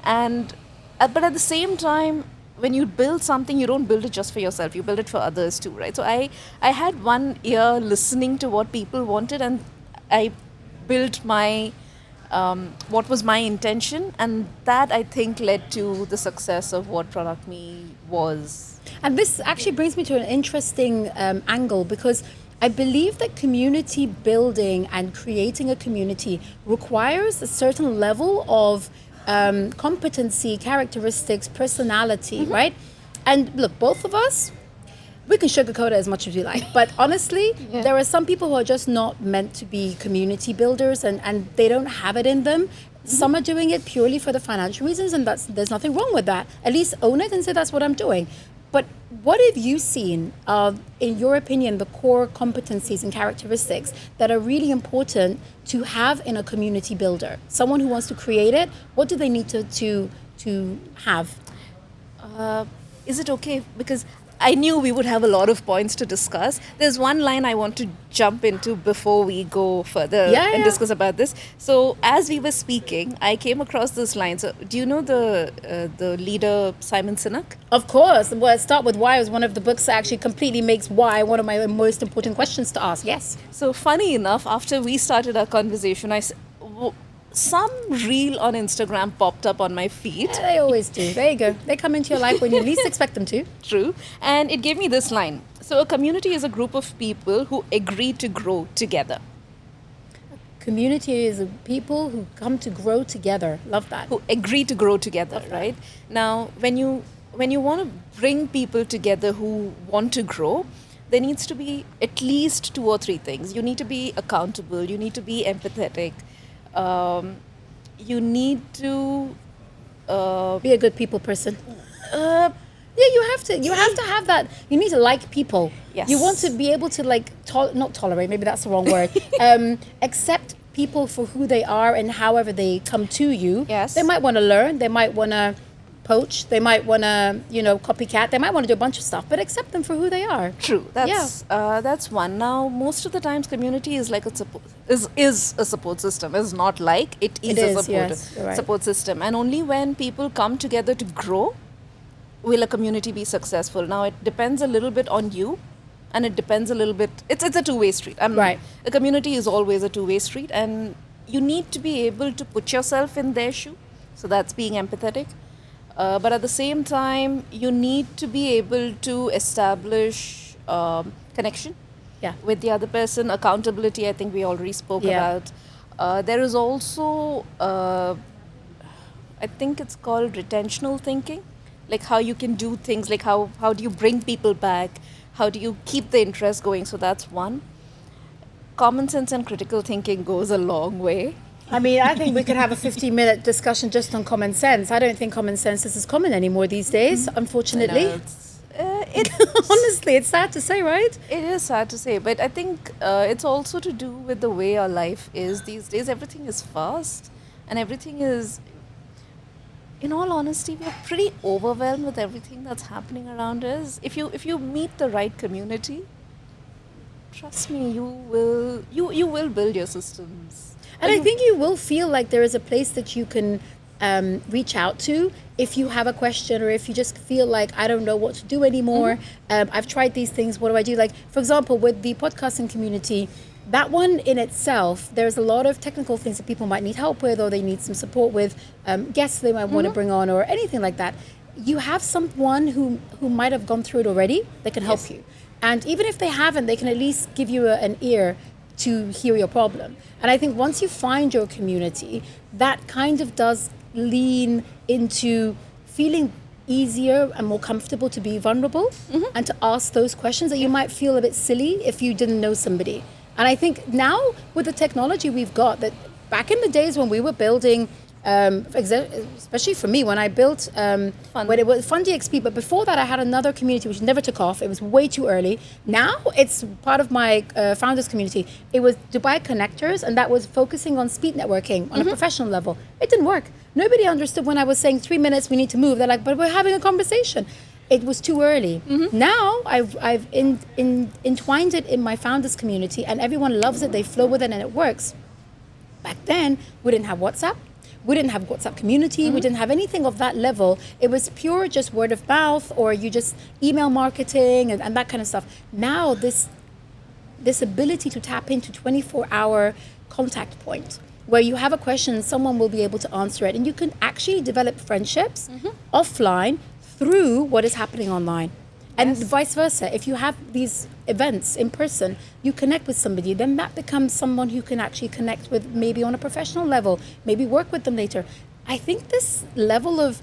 And but at the same time, when you build something, you don't build it just for yourself. You build it for others too, right? So I had one ear listening to what people wanted, and I built my what was my intention, and that I think led to the success of what Product Me was. And this actually brings me to an interesting angle, because I believe that community building and creating a community requires a certain level of competency, characteristics, personality, right? And look, both of us, we can sugarcoat it as much as we like, but honestly, there are some people who are just not meant to be community builders, and they don't have it in them. Some are doing it purely for the financial reasons, and there's nothing wrong with that. At least own it and say that's what I'm doing. But what have you seen, in your opinion, the core competencies and characteristics that are really important to have in a community builder? Someone who wants to create it, what do they need to have? Is it okay? Because I knew we would have a lot of points to discuss. There's one line I want to jump into before we go further and discuss about this. So as we were speaking, I came across this line. So do you know the leader Simon Sinek? Of course. Well, Start With Why was one of the books that actually completely makes why one of my most important questions to ask. Yes. So funny enough, after we started our conversation, some reel on Instagram popped up on my feed. Yeah, they always do. There you go. They come into your life when you least expect them to. True. And it gave me this line. So a community is a group of people who agree to grow together. Community is people who come to grow together. Love that. Who agree to grow together, right? Now, when you want to bring people together who want to grow, there needs to be at least 2 or 3 things. You need to be accountable. You need to be empathetic. You need to be a good people person. You have to have that. You need to like people. Yes. You want to be able to not tolerate, maybe that's the wrong word. Accept people for who they are and however they come to you. Yes. They might want to learn. They might want to poach. They might want to, copycat. They might want to do a bunch of stuff, but accept them for who they are. True. That's one. Now, most of the times, community is like is a support system. Is not like it is a support system. And only when people come together to grow, will a community be successful. Now, it depends a little bit on you, and it depends a little bit. It's a two-way street. Right. A community is always a two-way street, and you need to be able to put yourself in their shoe. So that's being empathetic. But at the same time, you need to be able to establish connection with the other person. Accountability, I think we already spoke about. There is also, I think it's called retentional thinking, like how you can do things, like how do you bring people back? How do you keep the interest going? So that's one. Common sense and critical thinking goes a long way. I mean, I think we could have a 15-minute discussion just on common sense. I don't think common sense is as common anymore these days, unfortunately. Honestly, it's sad to say, right? It is sad to say, but I think it's also to do with the way our life is these days. Everything is fast, and everything is, in all honesty, we're pretty overwhelmed with everything that's happening around us. If you meet the right community, trust me, you will build your systems. And I think you will feel like there is a place that you can reach out to if you have a question, or if you just feel like, I don't know what to do anymore. I've tried these things. What do I do? Like, for example, with the podcasting community, that one in itself, there's a lot of technical things that people might need help with, or they need some support with, guests they might want to bring on, or anything like that. You have someone who might have gone through it already that can help you. And even if they haven't, they can at least give you an ear to hear your problem. And I think once you find your community, that kind of does lean into feeling easier and more comfortable to be vulnerable and to ask those questions that you might feel a bit silly if you didn't know somebody. And I think now with the technology we've got, that back in the days when we were building, especially for me, when I built when it was Fun DXB, but before that I had another community which never took off. It was way too early. Now it's part of my founders community. It was Dubai Connectors, and that was focusing on speed networking on a professional level. It didn't work. Nobody understood when I was saying 3 minutes, we need to move. They're like, but we're having a conversation. It was too early. Now I've entwined it in my founders community, and everyone loves it. They flow with it, and it works. Back then, we didn't have WhatsApp. We didn't have WhatsApp community. We didn't have anything of that level. It was pure just word of mouth, or you just email marketing and that kind of stuff. Now this ability to tap into 24-hour contact point where you have a question, someone will be able to answer it, and you can actually develop friendships offline through what is happening online. And vice versa. If you have these events in person, you connect with somebody, then that becomes someone who can actually connect with maybe on a professional level, maybe work with them later. I think this level of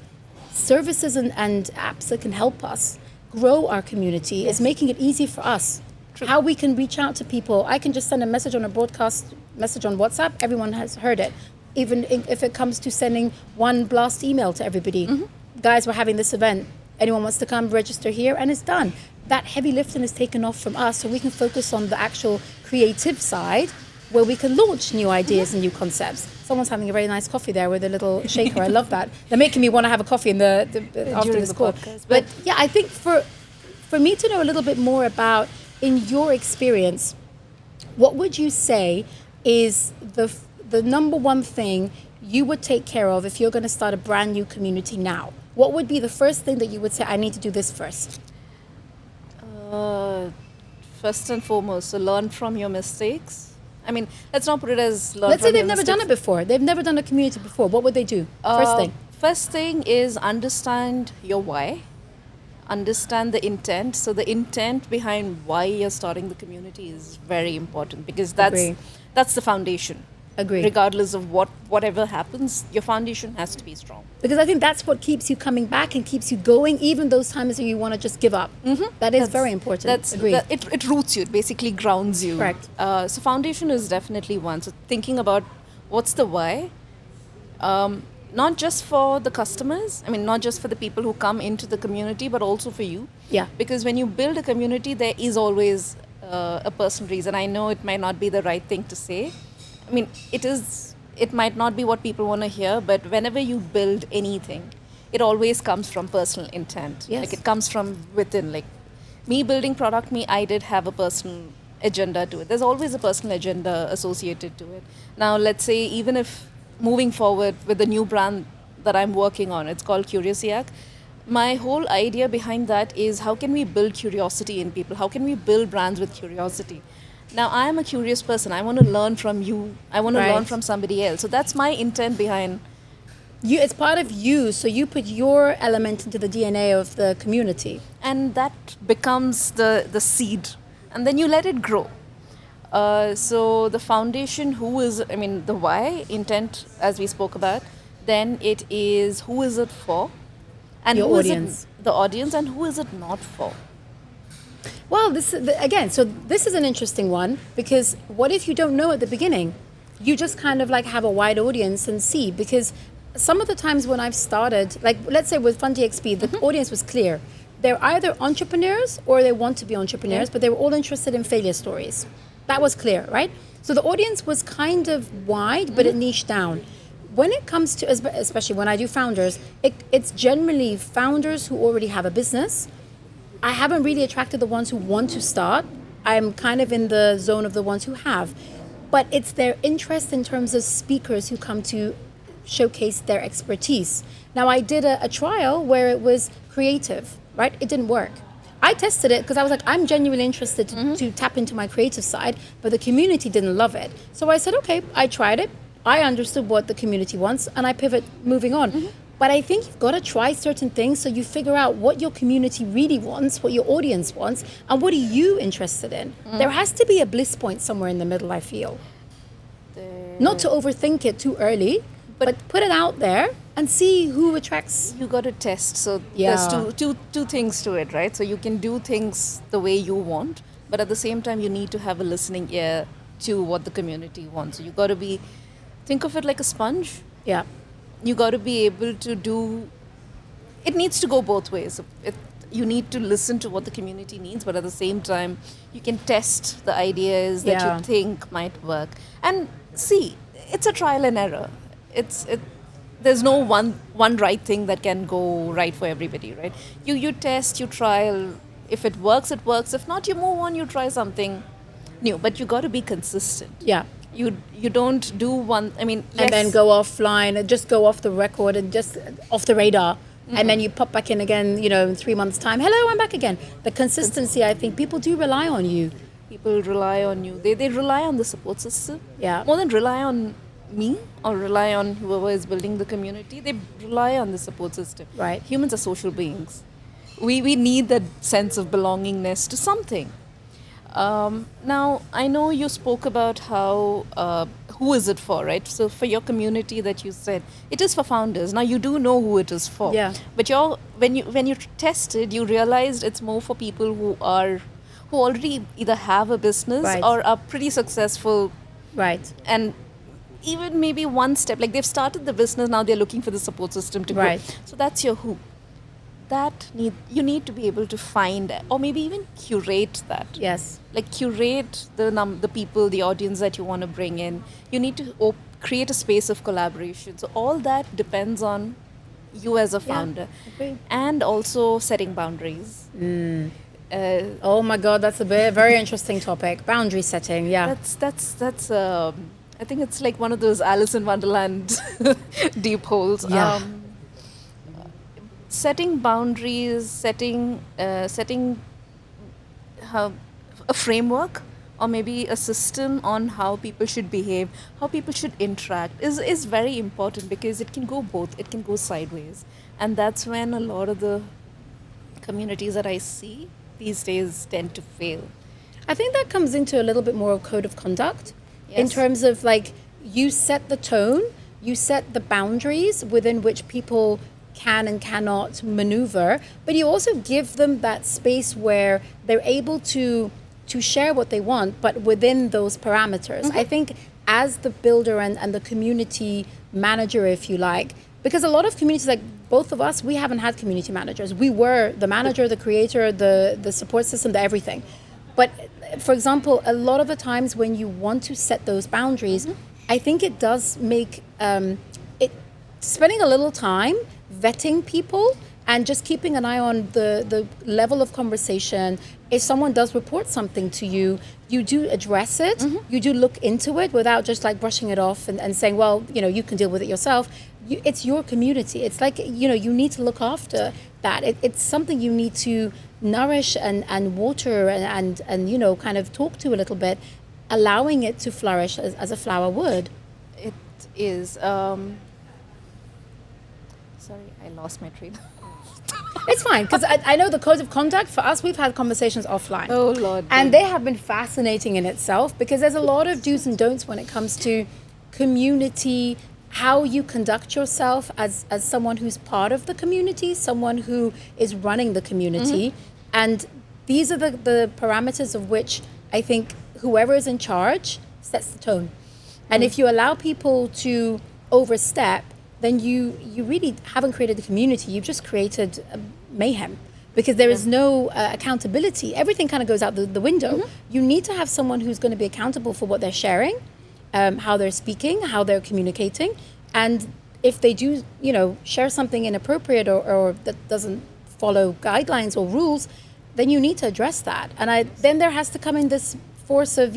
services and apps that can help us grow our community is making it easy for us. True. How we can reach out to people. I can just send a message on a broadcast message on WhatsApp. Everyone has heard it. Even if it comes to sending one blast email to everybody. Guys, we're having this event. Anyone wants to come, register here, and it's done. That heavy lifting is taken off from us, so we can focus on the actual creative side, where we can launch new ideas and new concepts. Someone's having a very nice coffee there with a little shaker. I love that. They're making me want to have a coffee in after this call. But yeah, I think for me to know a little bit more about, in your experience, what would you say is the number one thing you would take care of if you're going to start a brand new community now? What would be the first thing that you would say, I need to do this first? First and foremost, so learn from your mistakes. I mean, let's not put it as learn Let's from say they've your never mistakes. done it before. They've never done a community before. What would they do? First thing. First thing is understand your why. Understand the intent. So the intent behind why you're starting the community is very important, because that's the foundation. Agree. Regardless of whatever happens, your foundation has to be strong. Because I think that's what keeps you coming back and keeps you going, even those times that you want to just give up. That is very important. Agreed. It roots you. It basically grounds you. Correct. So foundation is definitely one. So thinking about what's the why, not just for the customers, I mean, not just for the people who come into the community, but also for you. Yeah. Because when you build a community, there is always a personal reason. I know it might not be the right thing to say. I mean, it might not be what people want to hear, but whenever you build anything, it always comes from personal intent. Yes. Like it comes from within. Like me building product, I did have a personal agenda to it. There's always a personal agenda associated to it. Now, let's say even if moving forward with the new brand that I'm working on, it's called Curiosiac. My whole idea behind that is how can we build curiosity in people? How can we build brands with curiosity? Now, I am a curious person. I want to learn from you. I want to learn from somebody else. So that's my intent behind. It's part of you, so you put your element into the DNA of the community. And that becomes the seed. And then you let it grow. So the foundation, the why, intent, as we spoke about, then it is who is it for? And Your who audience. is it, the audience, and who is it not for? Well, this is an interesting one, because what if you don't know at the beginning? You just kind of like have a wide audience and see, because some of the times when I've started, like let's say with Fun DXB, the audience was clear. They're either entrepreneurs or they want to be entrepreneurs, but they were all interested in failure stories. That was clear, right? So the audience was kind of wide, but it niched down. When it comes to, especially when I do founders, it's generally founders who already have a business. I haven't really attracted the ones who want to start. I'm kind of in the zone of the ones who have. But it's their interest in terms of speakers who come to showcase their expertise. Now, I did a trial where it was creative, right? It didn't work. I tested it because I was like, I'm genuinely interested to tap into my creative side, but the community didn't love it. So I said, okay, I tried it. I understood what the community wants, and I pivot moving on. But I think you've got to try certain things so you figure out what your community really wants, what your audience wants, and what are you interested in. There has to be a bliss point somewhere in the middle, I feel. Not to overthink it too early, but put it out there and see who attracts. You got to test. So there's two things to it, right? So you can do things the way you want, but at the same time, you need to have a listening ear to what the community wants. So you got to think of it like a sponge. Yeah. You got to be able to do, it needs to go both ways. You need to listen to what the community needs, but at the same time, you can test the ideas that you think might work. And see, it's a trial and error. There's no one right thing that can go right for everybody, right? You test, you trial. If it works, it works. If not, you move on, you try something new. But you got to be consistent. Yeah. You don't do one, yes. And then go offline, and just go off the record and just off the radar. And then you pop back in again, in 3 months' time. Hello, I'm back again. The consistency, I think, people do rely on you. People rely on you. They rely on the support system. Yeah. More than rely on me or rely on whoever is building the community. They rely on the support system. Right. Humans are social beings. We need that sense of belongingness to something. Now, I know you spoke about how, who is it for, right? So for your community that you said, it is for founders. Now, you do know who it is for. Yeah. But when you tested, you realized it's more for people who already either have a business or are pretty successful. Right. And even maybe one step, like they've started the business, now they're looking for the support system to grow. So that's your who. You need to be able to find, or maybe even curate that. Yes. Like curate the people, the audience that you want to bring in. You need to create a space of collaboration. So all that depends on you as a founder. Agree. And also setting boundaries. Oh my God, that's a very interesting topic. Boundary setting, yeah. That's I think it's like one of those Alice in Wonderland deep holes. Yeah. Setting boundaries, setting a framework or maybe a system on how people should behave, how people should interact is very important, because it can go both. It can go sideways. And that's when a lot of the communities that I see these days tend to fail. I think that comes into a little bit more of code of conduct in terms of like you set the tone, you set the boundaries within which people can and cannot maneuver, but you also give them that space where they're able to share what they want, but within those parameters. I think as the builder and the community manager, if you like, because a lot of communities, like both of us, we haven't had community managers. We were the manager, the creator, the support system, the everything. But for example, a lot of the times when you want to set those boundaries, I think it does make spending a little time vetting people and just keeping an eye on the level of conversation. If someone does report something to you, you do address it, you do look into it without just like brushing it off and saying, well, you can deal with it yourself. It's your community. It's like, you need to look after that. It's something you need to nourish and water and kind of talk to a little bit, allowing it to flourish as a flower would. It is. Sorry, I lost my train. It's fine, because I know the code of conduct, for us, we've had conversations offline. Oh, Lord. And they have been fascinating in itself, because there's a lot of do's and don'ts when it comes to community, how you conduct yourself as someone who's part of the community, someone who is running the community. And these are the parameters of which I think whoever is in charge sets the tone. And if you allow people to overstep, then you really haven't created the community. You've just created mayhem, because there is no accountability. Everything kind of goes out the window. You need to have someone who's going to be accountable for what they're sharing, how they're speaking, how they're communicating. And if they do, share something inappropriate or that doesn't follow guidelines or rules, then you need to address that. And then there has to come in this force of,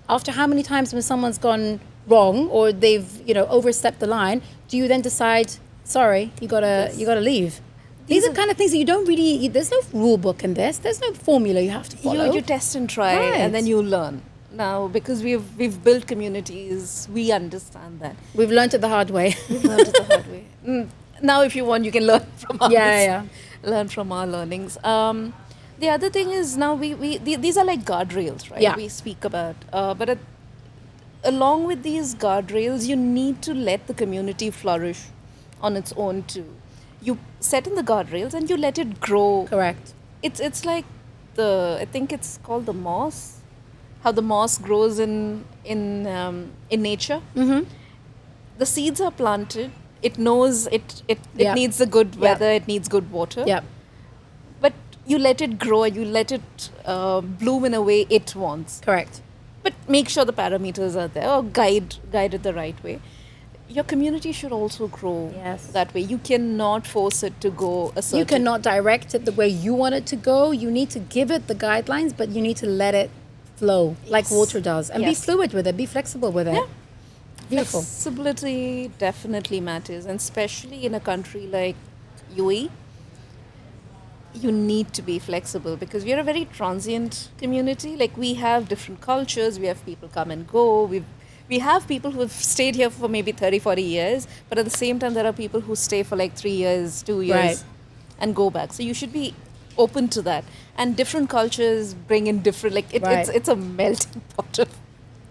after how many times when someone's gone wrong or they've, overstepped the line, do you then decide, sorry, you gotta leave? These are kind of things that you don't really, there's no rule book in this. There's no formula you have to follow. You test and try, and then you learn. Now, because we've built communities, we understand that. We've learned it the hard way. We've learned it the hard way. Now, if you want, you can learn from ours. Learn from our learnings. The other thing is now these are like guardrails, right? Yeah. We speak about, but along with these guardrails, you need to let the community flourish on its own too. You set in the guardrails and you let it grow. Correct. It's like I think it's called the moss. How the moss grows in nature. The seeds are planted. It knows it needs the good weather. It needs good water. Yeah. But you let it grow. You let it bloom in a way it wants. Correct. But make sure the parameters are there, or guide it the right way. Your community should also grow that way. You cannot force it to go a certain... You cannot direct it the way you want it to go. You need to give it the guidelines, but you need to let it flow like water does. And be fluid with it. Be flexible with it. Yeah. Beautiful. Flexibility definitely matters. And especially in a country like UAE, you need to be flexible, because we are a very transient community. Like, we have different cultures. We have people come and go. We have people who have stayed here for maybe 30, 40 years. But at the same time, there are people who stay for like 3 years, 2 years and go back. So you should be open to that. And different cultures bring in different, it's a melting pot of...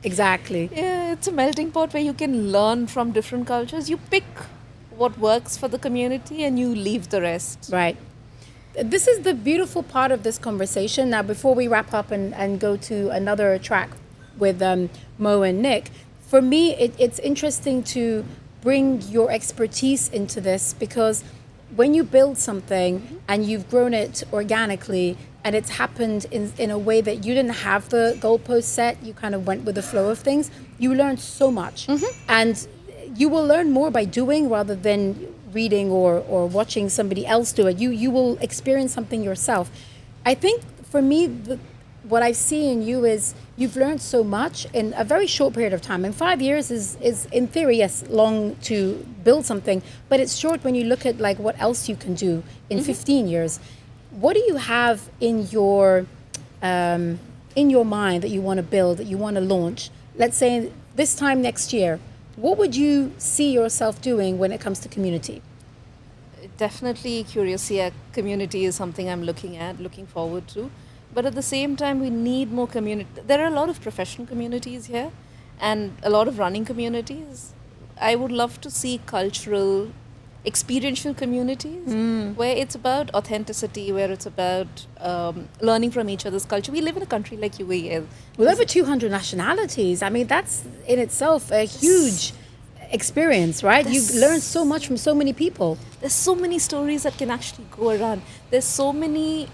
Exactly. Yeah, it's a melting pot where you can learn from different cultures. You pick what works for the community and you leave the rest. Right. This is the beautiful part of this conversation. Now, before we wrap up and go to another track with Mo and Nick, for me, it's interesting to bring your expertise into this, because when you build something and you've grown it organically and it's happened in a way that you didn't have the goalpost set, you kind of went with the flow of things, you learn so much. And you will learn more by doing rather than reading or watching somebody else do it. You will experience something yourself. I think for me, what I see in you is you've learned so much in a very short period of time. And 5 years is in theory, yes, long to build something, but it's short when you look at like what else you can do in 15 years. What do you have in your mind that you want to build, that you want to launch? Let's say this time next year, what would you see yourself doing when it comes to community? Definitely Curiosity community is something I'm looking forward to. But at the same time, we need more community. There are a lot of professional communities here and a lot of running communities. I would love to see cultural, experiential communities where it's about authenticity, where it's about learning from each other's culture. We live in a country like UAE. With over 200 nationalities. I mean, that's in itself a huge experience, right? You learn so much from so many people. There's so many stories that can actually go around. There's so many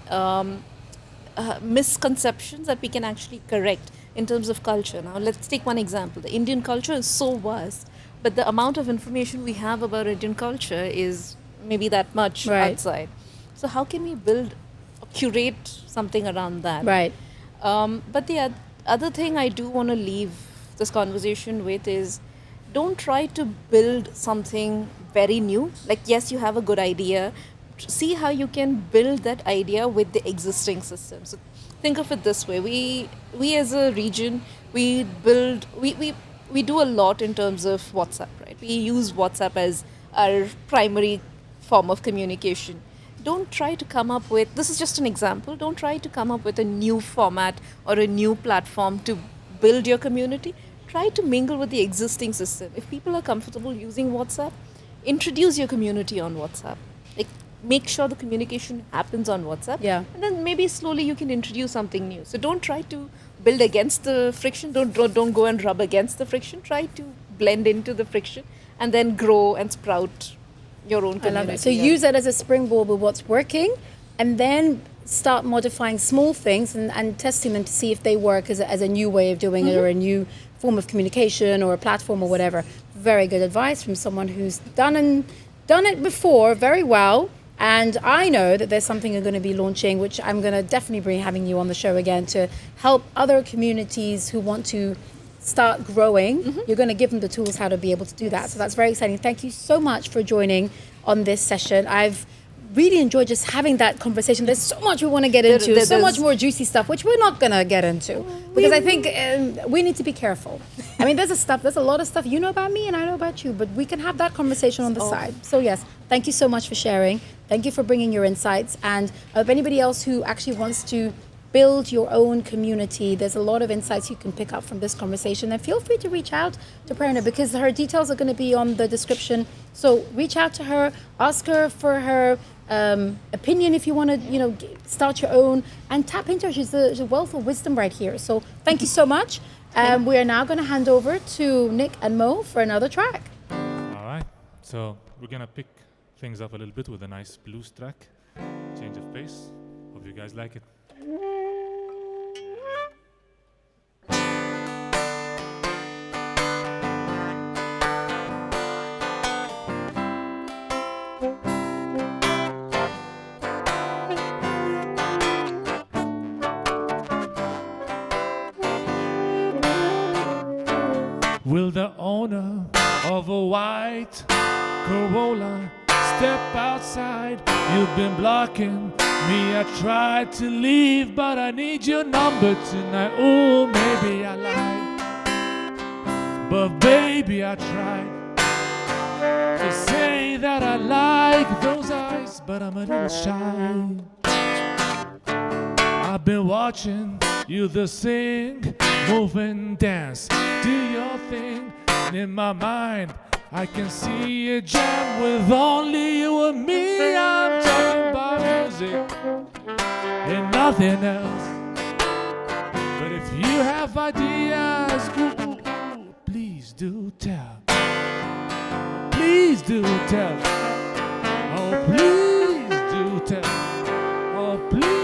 misconceptions that we can actually correct in terms of culture. Now, let's take one example. The Indian culture is so vast, but the amount of information we have about Indian culture is maybe that much Right. outside. So how can we build, curate something around that? Right. But the other thing I do want to leave this conversation with is, don't try to build something very new. Like, yes, you have a good idea. See how you can build that idea with the existing system. So think of it this way. We as a region, we build, we do a lot in terms of WhatsApp, right? We use WhatsApp as our primary form of communication. Don't try to come up with, this is just an example, don't try to come up with a new format or a new platform to build your community. Try to mingle with the existing system. If people are comfortable using WhatsApp, introduce your community on WhatsApp. Like, make sure the communication happens on WhatsApp. Yeah. And then maybe slowly you can introduce something new. So don't try to build against the friction. Don't go and rub against the friction. Try to blend into the friction and then grow and sprout your own community. I love that. So use that as a springboard with what's working, and then start modifying small things and testing them to see if they work as a new way of doing it, or a new form of communication, or a platform, or whatever. Very good advice from someone who's done it before very well. And I know that there's something you're going to be launching, which I'm going to definitely be having you on the show again to help other communities who want to start growing. You're going to give them the tools how to be able to do that. So that's very exciting. Thank you so much for joining on this session. I've really enjoyed just having that conversation. There's so much we want to get into, so much more juicy stuff, which we're not going to get into, because I think we need to be careful. I mean, there's a lot of stuff you know about me and I know about you, but we can have that conversation on the side. So yes, thank you so much for sharing. Thank you for bringing your insights. And if anybody else who actually wants to build your own community, there's a lot of insights you can pick up from this conversation, and feel free to reach out to Prerna, because her details are going to be on the description. So reach out to her, ask her for her opinion if you want to, start your own, and tap into her. She's a wealth of wisdom right here. So thank you so much. We are now going to hand over to Nick and Mo for another track. All right. So we're going to pick things up a little bit with a nice blues track. Change of pace. Hope you guys like it. Will the owner of a white Corolla step outside? You've been blocking me. I tried to leave, but I need your number tonight. Oh, maybe I lied, but baby, I tried to say that I like those eyes, but I'm a little shy. I've been watching you the sing, move and dance, do your thing, and in my mind I can see a jam with only you and me. I'm talking about music and nothing else. But if you have ideas, please do tell. Please do tell. Oh, please do tell. Oh, please.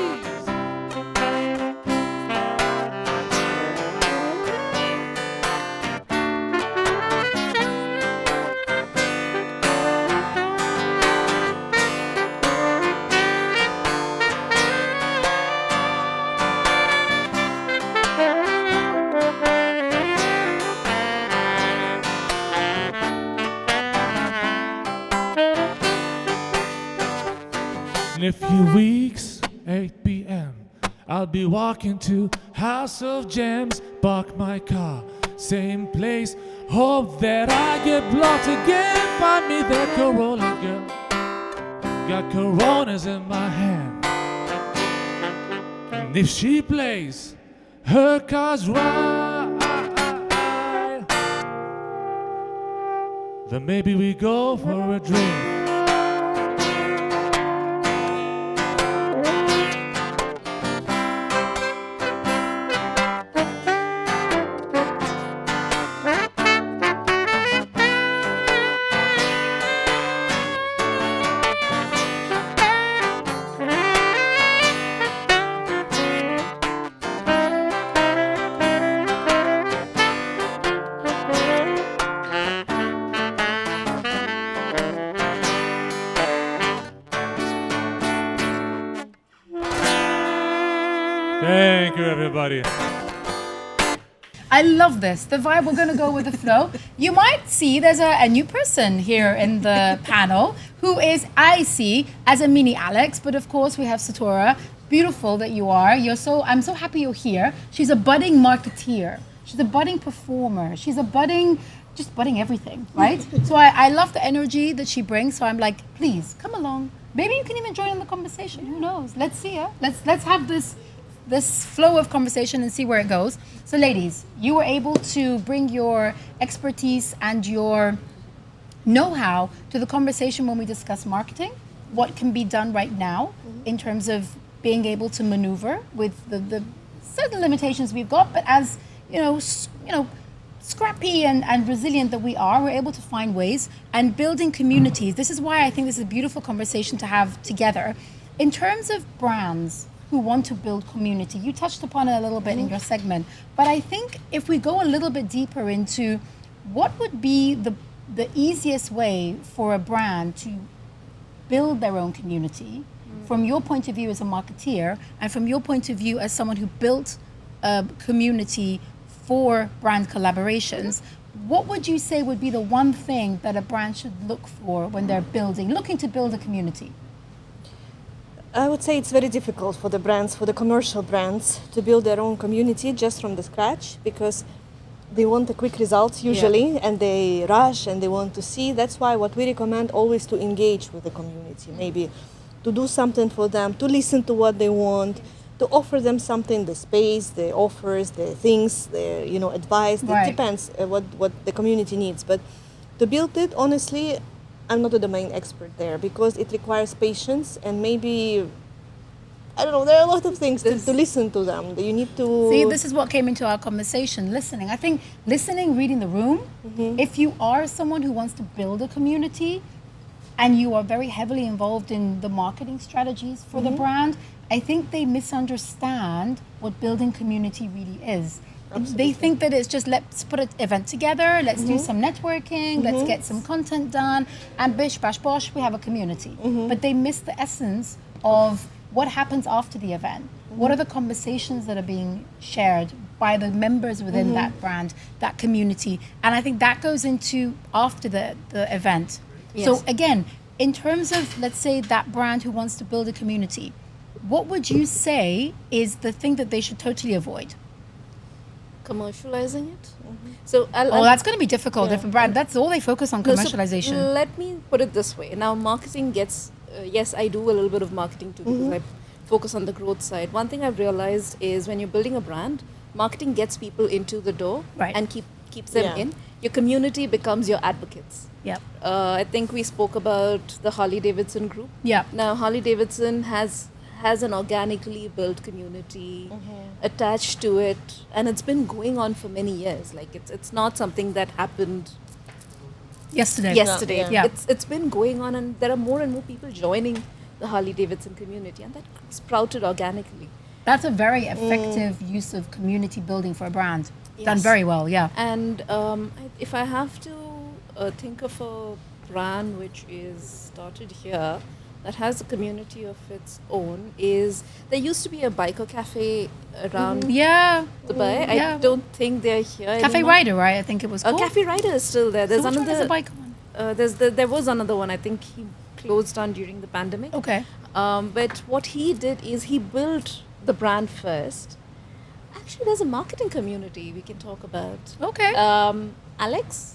In a few weeks, 8 p.m., I'll be walking to House of Gems, park my car, same place, hope that I get blocked again. Find me that Corolla girl, got Coronas in my hand, and if she plays her cards right, then maybe we go for a drink. Thank you, everybody. I love this. The vibe, we're going to go with the flow. You might see there's a new person here in the panel who is, I see, as a mini Alex, but of course we have Satora. Beautiful that you are. I'm so happy you're here. She's a budding marketeer. She's a budding performer. She's a budding everything, right? So I love the energy that she brings. So I'm like, please come along. Maybe you can even join in the conversation. Who knows? Let's see. Let's have this flow of conversation and see where it goes. So ladies, you were able to bring your expertise and your know-how to the conversation when we discuss marketing, what can be done right now in terms of being able to maneuver with the certain limitations we've got, but as scrappy and resilient that we are, we're able to find ways and building communities. This is why I think this is a beautiful conversation to have together. In terms of brands who want to build community, you touched upon it a little bit in your segment, but I think if we go a little bit deeper into what would be the easiest way for a brand to build their own community, from your point of view as a marketeer and from your point of view as someone who built a community for brand collaborations, what would you say would be the one thing that a brand should look for when they're looking to build a community? I would say it's very difficult for the brands, for the commercial brands, to build their own community just from the scratch, because they want a quick result usually, and they rush and they want to see. That's why what we recommend always to engage with the community, maybe to do something for them, to listen to what they want, to offer them something, the space, the offers, the things, the advice. Right. It depends what the community needs. But to build it, honestly, I'm not a domain expert there, because it requires patience and maybe, I don't know, there are a lot of things to listen to them. You need to... See, this is what came into our conversation, listening. I think listening, reading the room, if you are someone who wants to build a community and you are very heavily involved in the marketing strategies for the brand, I think they misunderstand what building community really is. Absolutely. They think that it's just, let's put an event together, let's do some networking, let's get some content done, and bish, bash, bosh, we have a community. But they miss the essence of what happens after the event. What are the conversations that are being shared by the members within that brand, that community? And I think that goes into after the event. Yes. So again, in terms of, let's say, that brand who wants to build a community, what would you say is the thing that they should totally avoid? Commercializing it. So that's going to be difficult if a brand, that's all they focus on, commercialization. So let me put it this way. Now, marketing gets, yes, I do a little bit of marketing too, because I focus on the growth side. One thing I've realized is when you're building a brand, marketing gets people into the door and keeps them in. Your community becomes your advocates. Yep. I think we spoke about the Harley-Davidson group. Yeah. Now, Harley-Davidson has an organically built community attached to it, and it's been going on for many years. Like it's not something that happened yesterday. It's been going on, and there are more and more people joining the Harley-Davidson community, and that sprouted organically. That's a very effective use of community building for a brand. Yes. Done very well, yeah. And if I have to think of a brand which is started here, that has a community of its own, is there used to be a biker cafe around Dubai. I don't think they're here Cafe anymore. Rider, right? I think it was called. Cafe Rider is still there. There's so which another. One is the biker one? There was another one. I think he closed down during the pandemic. Okay. But what he did is he built the brand first. Actually, there's a marketing community we can talk about. Okay. Alex?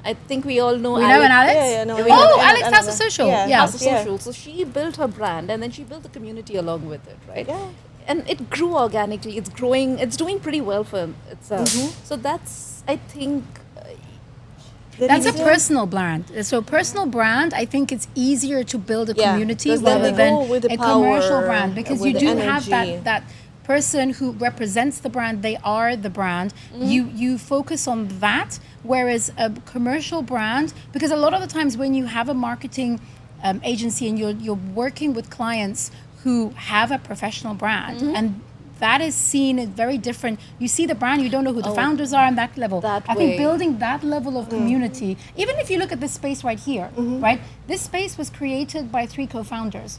I think we all know We know an Alex? Alex House of Social. House of Social. So she built her brand and then she built the community along with it, right? Yeah. And it grew organically. It's growing. It's doing pretty well for itself. So that's, I think... That's a personal brand. So personal brand, I think it's easier to build a community rather than a commercial brand, because you do have that person who represents the brand. They are the brand. You focus on that, whereas a commercial brand, because a lot of the times when you have a marketing agency and you're working with clients who have a professional brand, and that is seen as very different. You see the brand, you don't know who the founders are on that level. I think building that level of community, even if you look at this space right here, right? This space was created by 3 co-founders.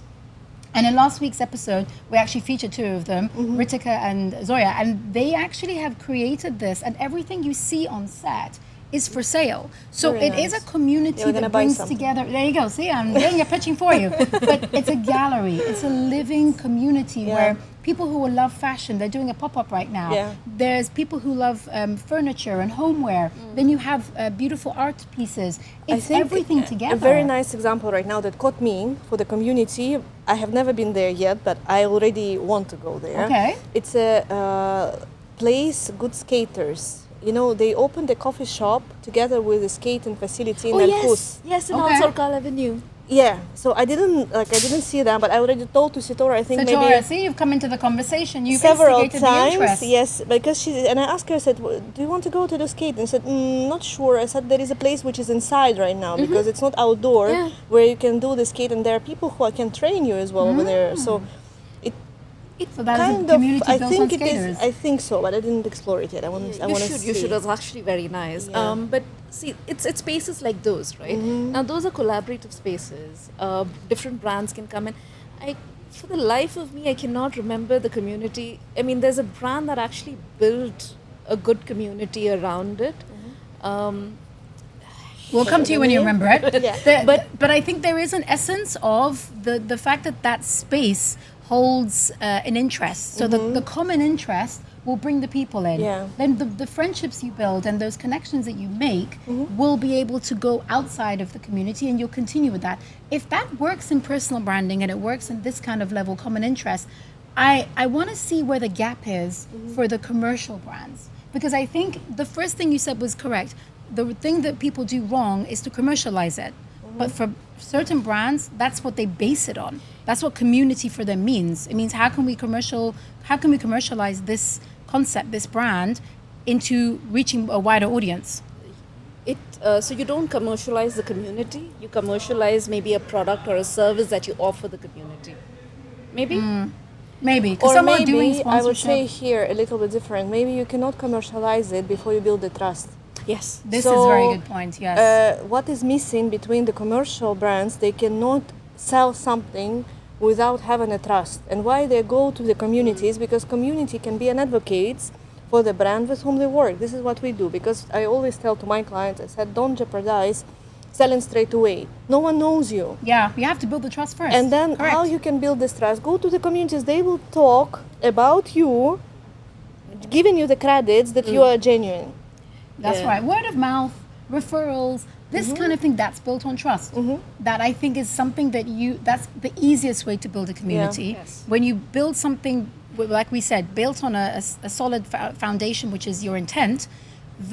And in last week's episode, we actually featured two of them, Ritika and Zoya, and they actually have created this, and everything you see on set is for sale. So Very it is nice. a community Yeah, we're gonna that buy brings something. together. There you go. See, I'm getting a pitching for you. But it's a gallery. It's a living community where people who love fashion, they're doing a pop-up right now. Yeah. There's people who love furniture and homeware. Then you have beautiful art pieces. It's everything together. A very nice example right now that caught me for the community. I have never been there yet, but I already want to go there. Okay. It's a place, good skaters. You know, they opened a coffee shop together with a skating facility in El Quoz. Yes, in Okay. Sorkal Avenue. Yeah, so I didn't see them, but I already told to Sitora. I think Satora, maybe see, you've come into the conversation. You've several instigated the times. interest. Yes, because she and I asked her. I said, "Do you want to go to the skate?" And I said, "Not sure." I said, "There is a place which is inside right now because it's not outdoor Yeah. where you can do the skate, and there are people who can train you as well over there." So So that is a kind community of, I built think on it skaters. is. I think so, but I didn't explore it yet. I want to. I want to see. You should. It's actually very nice. Yeah. But see, it's spaces like those, right? Now those are collaborative spaces. Different brands can come in. For the life of me, I cannot remember the community. I mean, there's a brand that actually built a good community around it. We'll come to you when you remember it. Yeah. But I think there is an essence of the fact that that space holds an interest. So the common interest will bring the people in. Yeah. Then the friendships you build and those connections that you make will be able to go outside of the community, and you'll continue with that. If that works in personal branding and it works in this kind of level, common interest, I want to see where the gap is for the commercial brands. Because I think the first thing you said was correct. The thing that people do wrong is to commercialize it. But for certain brands, that's what they base it on. That's what community for them means. It means how can we commercialize this concept, this brand, into reaching a wider audience? So you don't commercialize the community. You commercialize maybe a product or a service that you offer the community. Maybe. Maybe because Or some are doing maybe I would sponsorship. say here a little bit different. Maybe you cannot commercialize it before you build the trust. Yes. This So, is a very good point. Yes. What is missing between the commercial brands? They cannot sell something without having a trust. And why they go to the communities? Because community can be an advocate for the brand with whom they work. This is what we do. Because I always tell to my clients, I said, don't jeopardize selling straight away. No one knows you. Yeah, you have to build the trust first. And then Correct. how you can build this trust? Go to the communities. They will talk about you, giving you the credits that you are genuine. That's Yeah. right. Word of mouth, referrals, this kind of thing, that's built on trust. That I think is something that's the easiest way to build a community. Yes. When you build something, like we said, built on a solid foundation, which is your intent,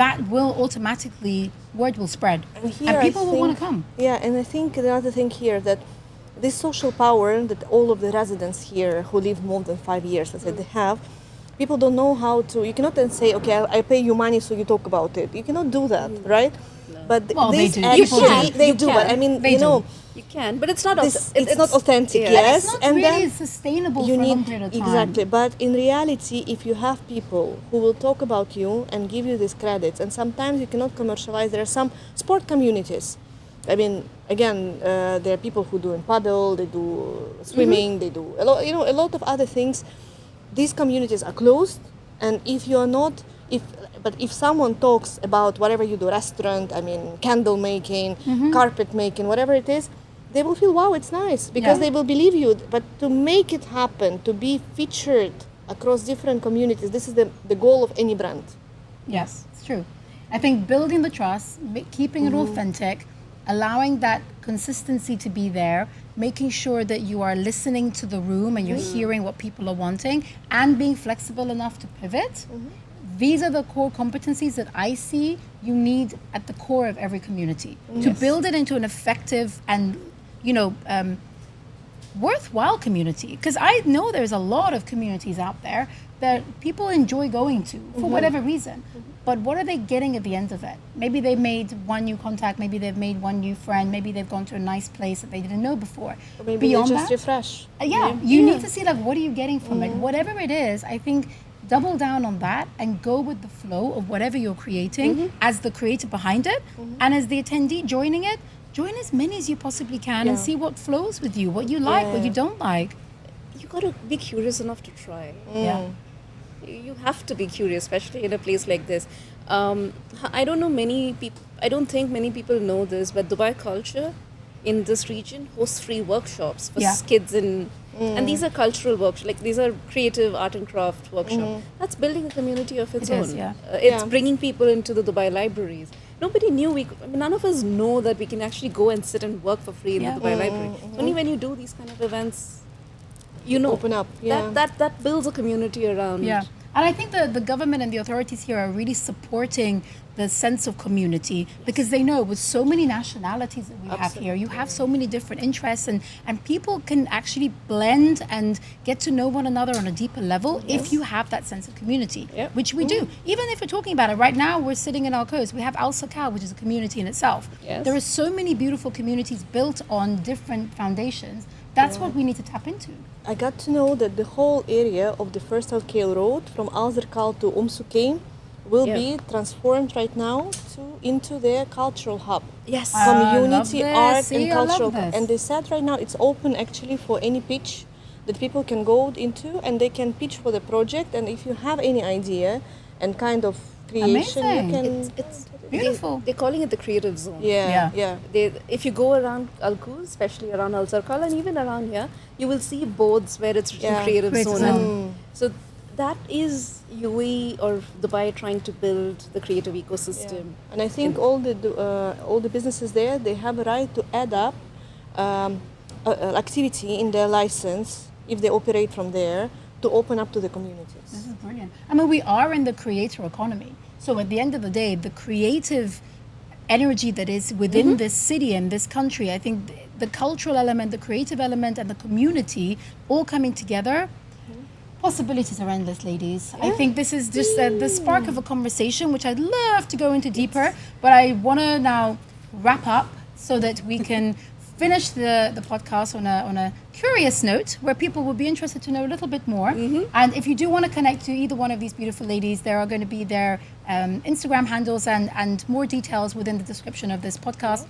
that will automatically, word will spread. And people will want to come. Yeah, and I think another thing here that this social power that all of the residents here who live more than 5 years, let's say, they have, people don't know how to. You cannot then say, okay, I pay you money, so you talk about it. You cannot do that, right? But Well, they this do. actually, People do. they You do. can. But I mean, They you know, do. You can, but it's not. it's not authentic. yeah. Yes, It's not and really then sustainable you for a long need period of time. exactly. But in reality, if you have people who will talk about you and give you these credits, and sometimes you cannot commercialize. There are some sport communities. I mean, again, there are people who do in paddle, they do swimming, they do a lot of other things. These communities are closed, and if you are not, if someone talks about whatever you do, restaurant, I mean, candle making, carpet making, whatever it is, they will feel, wow, it's nice, because Yeah. they will believe you. But to make it happen, to be featured across different communities, this is the goal of any brand. Yes, it's true. I think building the trust, keeping it authentic, allowing that consistency to be there, making sure that you are listening to the room and you're hearing what people are wanting, and being flexible enough to pivot. These are the core competencies that I see you need at the core of every community to build it into an effective and, worthwhile community. Because I know there's a lot of communities out there that people enjoy going to for whatever reason. But what are they getting at the end of it? Maybe they've made one new contact, maybe they've made one new friend, maybe they've gone to a nice place that they didn't know before. Or maybe Beyond they just that, refresh. you need to see, like, what are you getting from it? Whatever it is, I think double down on that and go with the flow of whatever you're creating as the creator behind it, and as the attendee joining it, join as many as you possibly can and see what flows with you, what you like, what you don't like. got to be curious enough to try. Yeah. You have to be curious, especially in a place like this. I don't know many people. I don't think many people know this, but Dubai culture in this region hosts free workshops for kids and these are cultural workshops. Like these are creative art and craft workshops. That's building a community of its own. It's bringing people into the Dubai libraries. Nobody knew none of us know that we can actually go and sit and work for free in the Dubai library. Only when you do these kind of events, open up. That builds a community around. Yeah. And I think the government and the authorities here are really supporting the sense of community, because they know with so many nationalities that we have here, you have so many different interests, and people can actually blend and get to know one another on a deeper level if you have that sense of community, which we do. Even if we're talking about it right now, we're sitting in our coast. We have Al Sakal, which is a community in itself. There are so many beautiful communities built on different foundations. That's what we need to tap into. I got to know that the whole area of the First Al Khail Road from Al Zarqal to Sukaim will be transformed right now into their cultural hub. Yes. Community, art, See, and cultural hub. And they said right now it's open actually for any pitch that people can go into, and they can pitch for the project. And if you have any idea and kind of creation, you can... It's beautiful. They're calling it the creative zone. Yeah. If you go around Al Quoz, especially around Al Zarqal and even around here, you will see boards where it's written creative zone. So that is UAE or Dubai trying to build the creative ecosystem. And I think all the businesses there, they have a right to add up activity in their license if they operate from there to open up to the communities. This is brilliant. I mean, we are in the creator economy. So at the end of the day, the creative energy that is within this city and this country, I think the cultural element, the creative element, and the community all coming together, possibilities are endless, ladies. I think this is just the spark of a conversation, which I'd love to go into deeper, but I want to now wrap up so that we can finish the podcast on a curious note where people will be interested to know a little bit more. And if you do want to connect to either one of these beautiful ladies, there are going to be their Instagram handles and more details within the description of this podcast.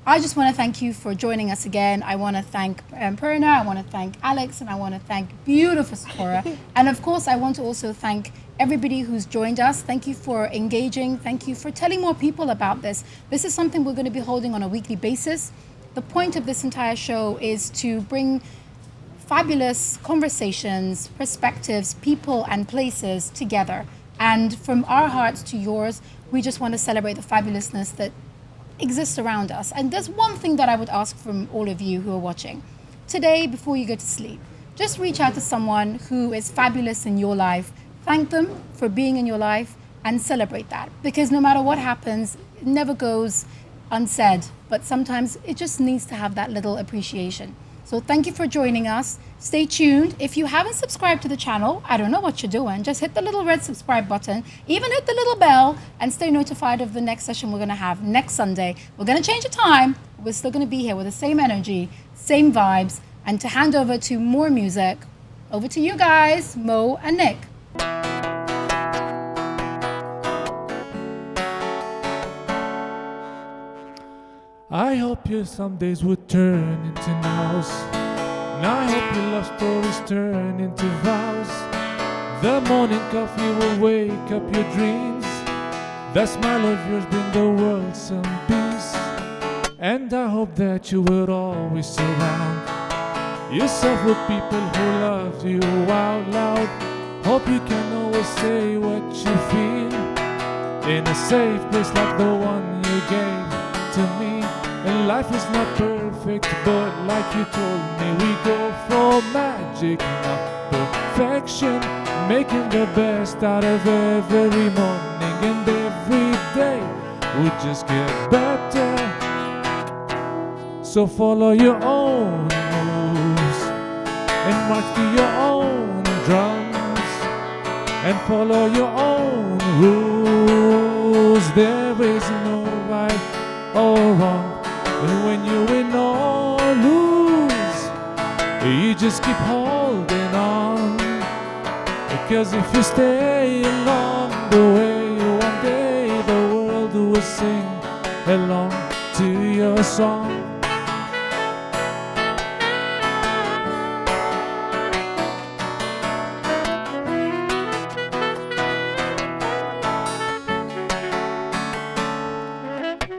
I just want to thank you for joining us again. I want to thank Prerna, I want to thank Alex, and I want to thank beautiful Sephora. And of course, I want to also thank everybody who's joined us. Thank you for engaging. Thank you for telling more people about this. This is something we're going to be holding on a weekly basis. The point of this entire show is to bring fabulous conversations, perspectives, people, and places together. And from our hearts to yours, we just want to celebrate the fabulousness that exists around us. And there's one thing that I would ask from all of you who are watching. Today, before you go to sleep, just reach out to someone who is fabulous in your life. Thank them for being in your life and celebrate that. Because no matter what happens, it never goes unsaid, but sometimes it just needs to have that little appreciation. So thank you for joining us. Stay tuned. If you haven't subscribed to the channel, I don't know what you're doing. Just hit the little red subscribe button, even hit the little bell, and stay notified of the next session we're going to have next Sunday. We're going to change the time. We're still going to be here with the same energy, same vibes. And to hand over to more music, over to you guys, Mo and Nick. I hope your some days would turn into nows. And I hope your love stories turn into vows. The morning coffee will wake up your dreams. That smile of yours bring the world some peace. And I hope that you will always surround yourself with people who love you out loud. Hope you can always say what you feel in a safe place like the one you gave to me. And life is not perfect, but like you told me, we go for magic, not perfection. Making the best out of every morning, and every day will just get better. So follow your own moves and march to your own drums and follow your own rules. There is no right or wrong. And when you win or lose, you just keep holding on. Because if you stay along the way, one day the world will sing along to your song.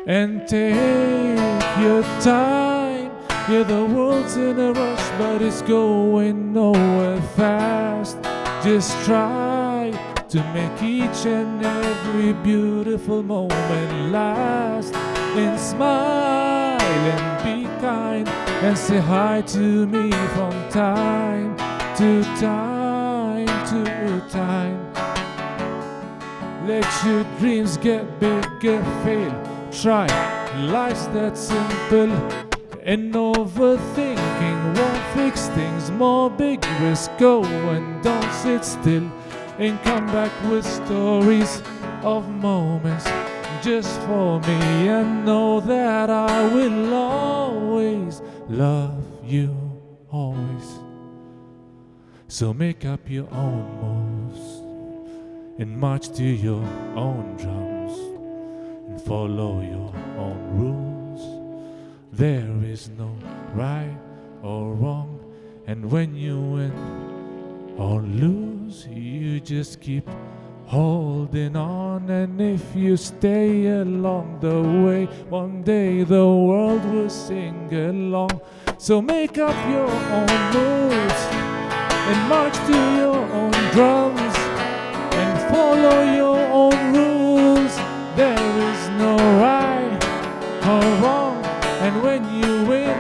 and take your time. Yeah, the world's in a rush, but it's going nowhere fast. Just try to make each and every beautiful moment last. And smile and be kind, and say hi to me from time to time to time. Let your dreams get bigger, fail, try. Life's that simple, and overthinking won't fix things. More big risks, go and don't sit still, and come back with stories of moments just for me, and know that I will always love you, always. So make up your own moves and march to your own drums and follow your own rules. There is no right or wrong, and when you win or lose, you just keep holding on. And if you stay along the way, one day the world will sing along. So make up your own moves and march to your own drums and follow your own rules. There is no right or wrong, and when you win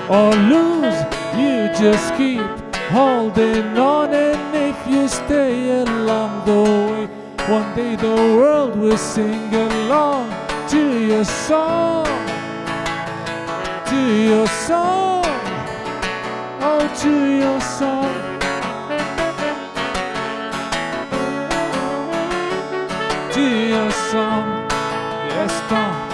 or lose, you just keep holding on. And if you stay along the way, one day the world will sing along to your song, to your song, oh, to your song. To your song, yes, come.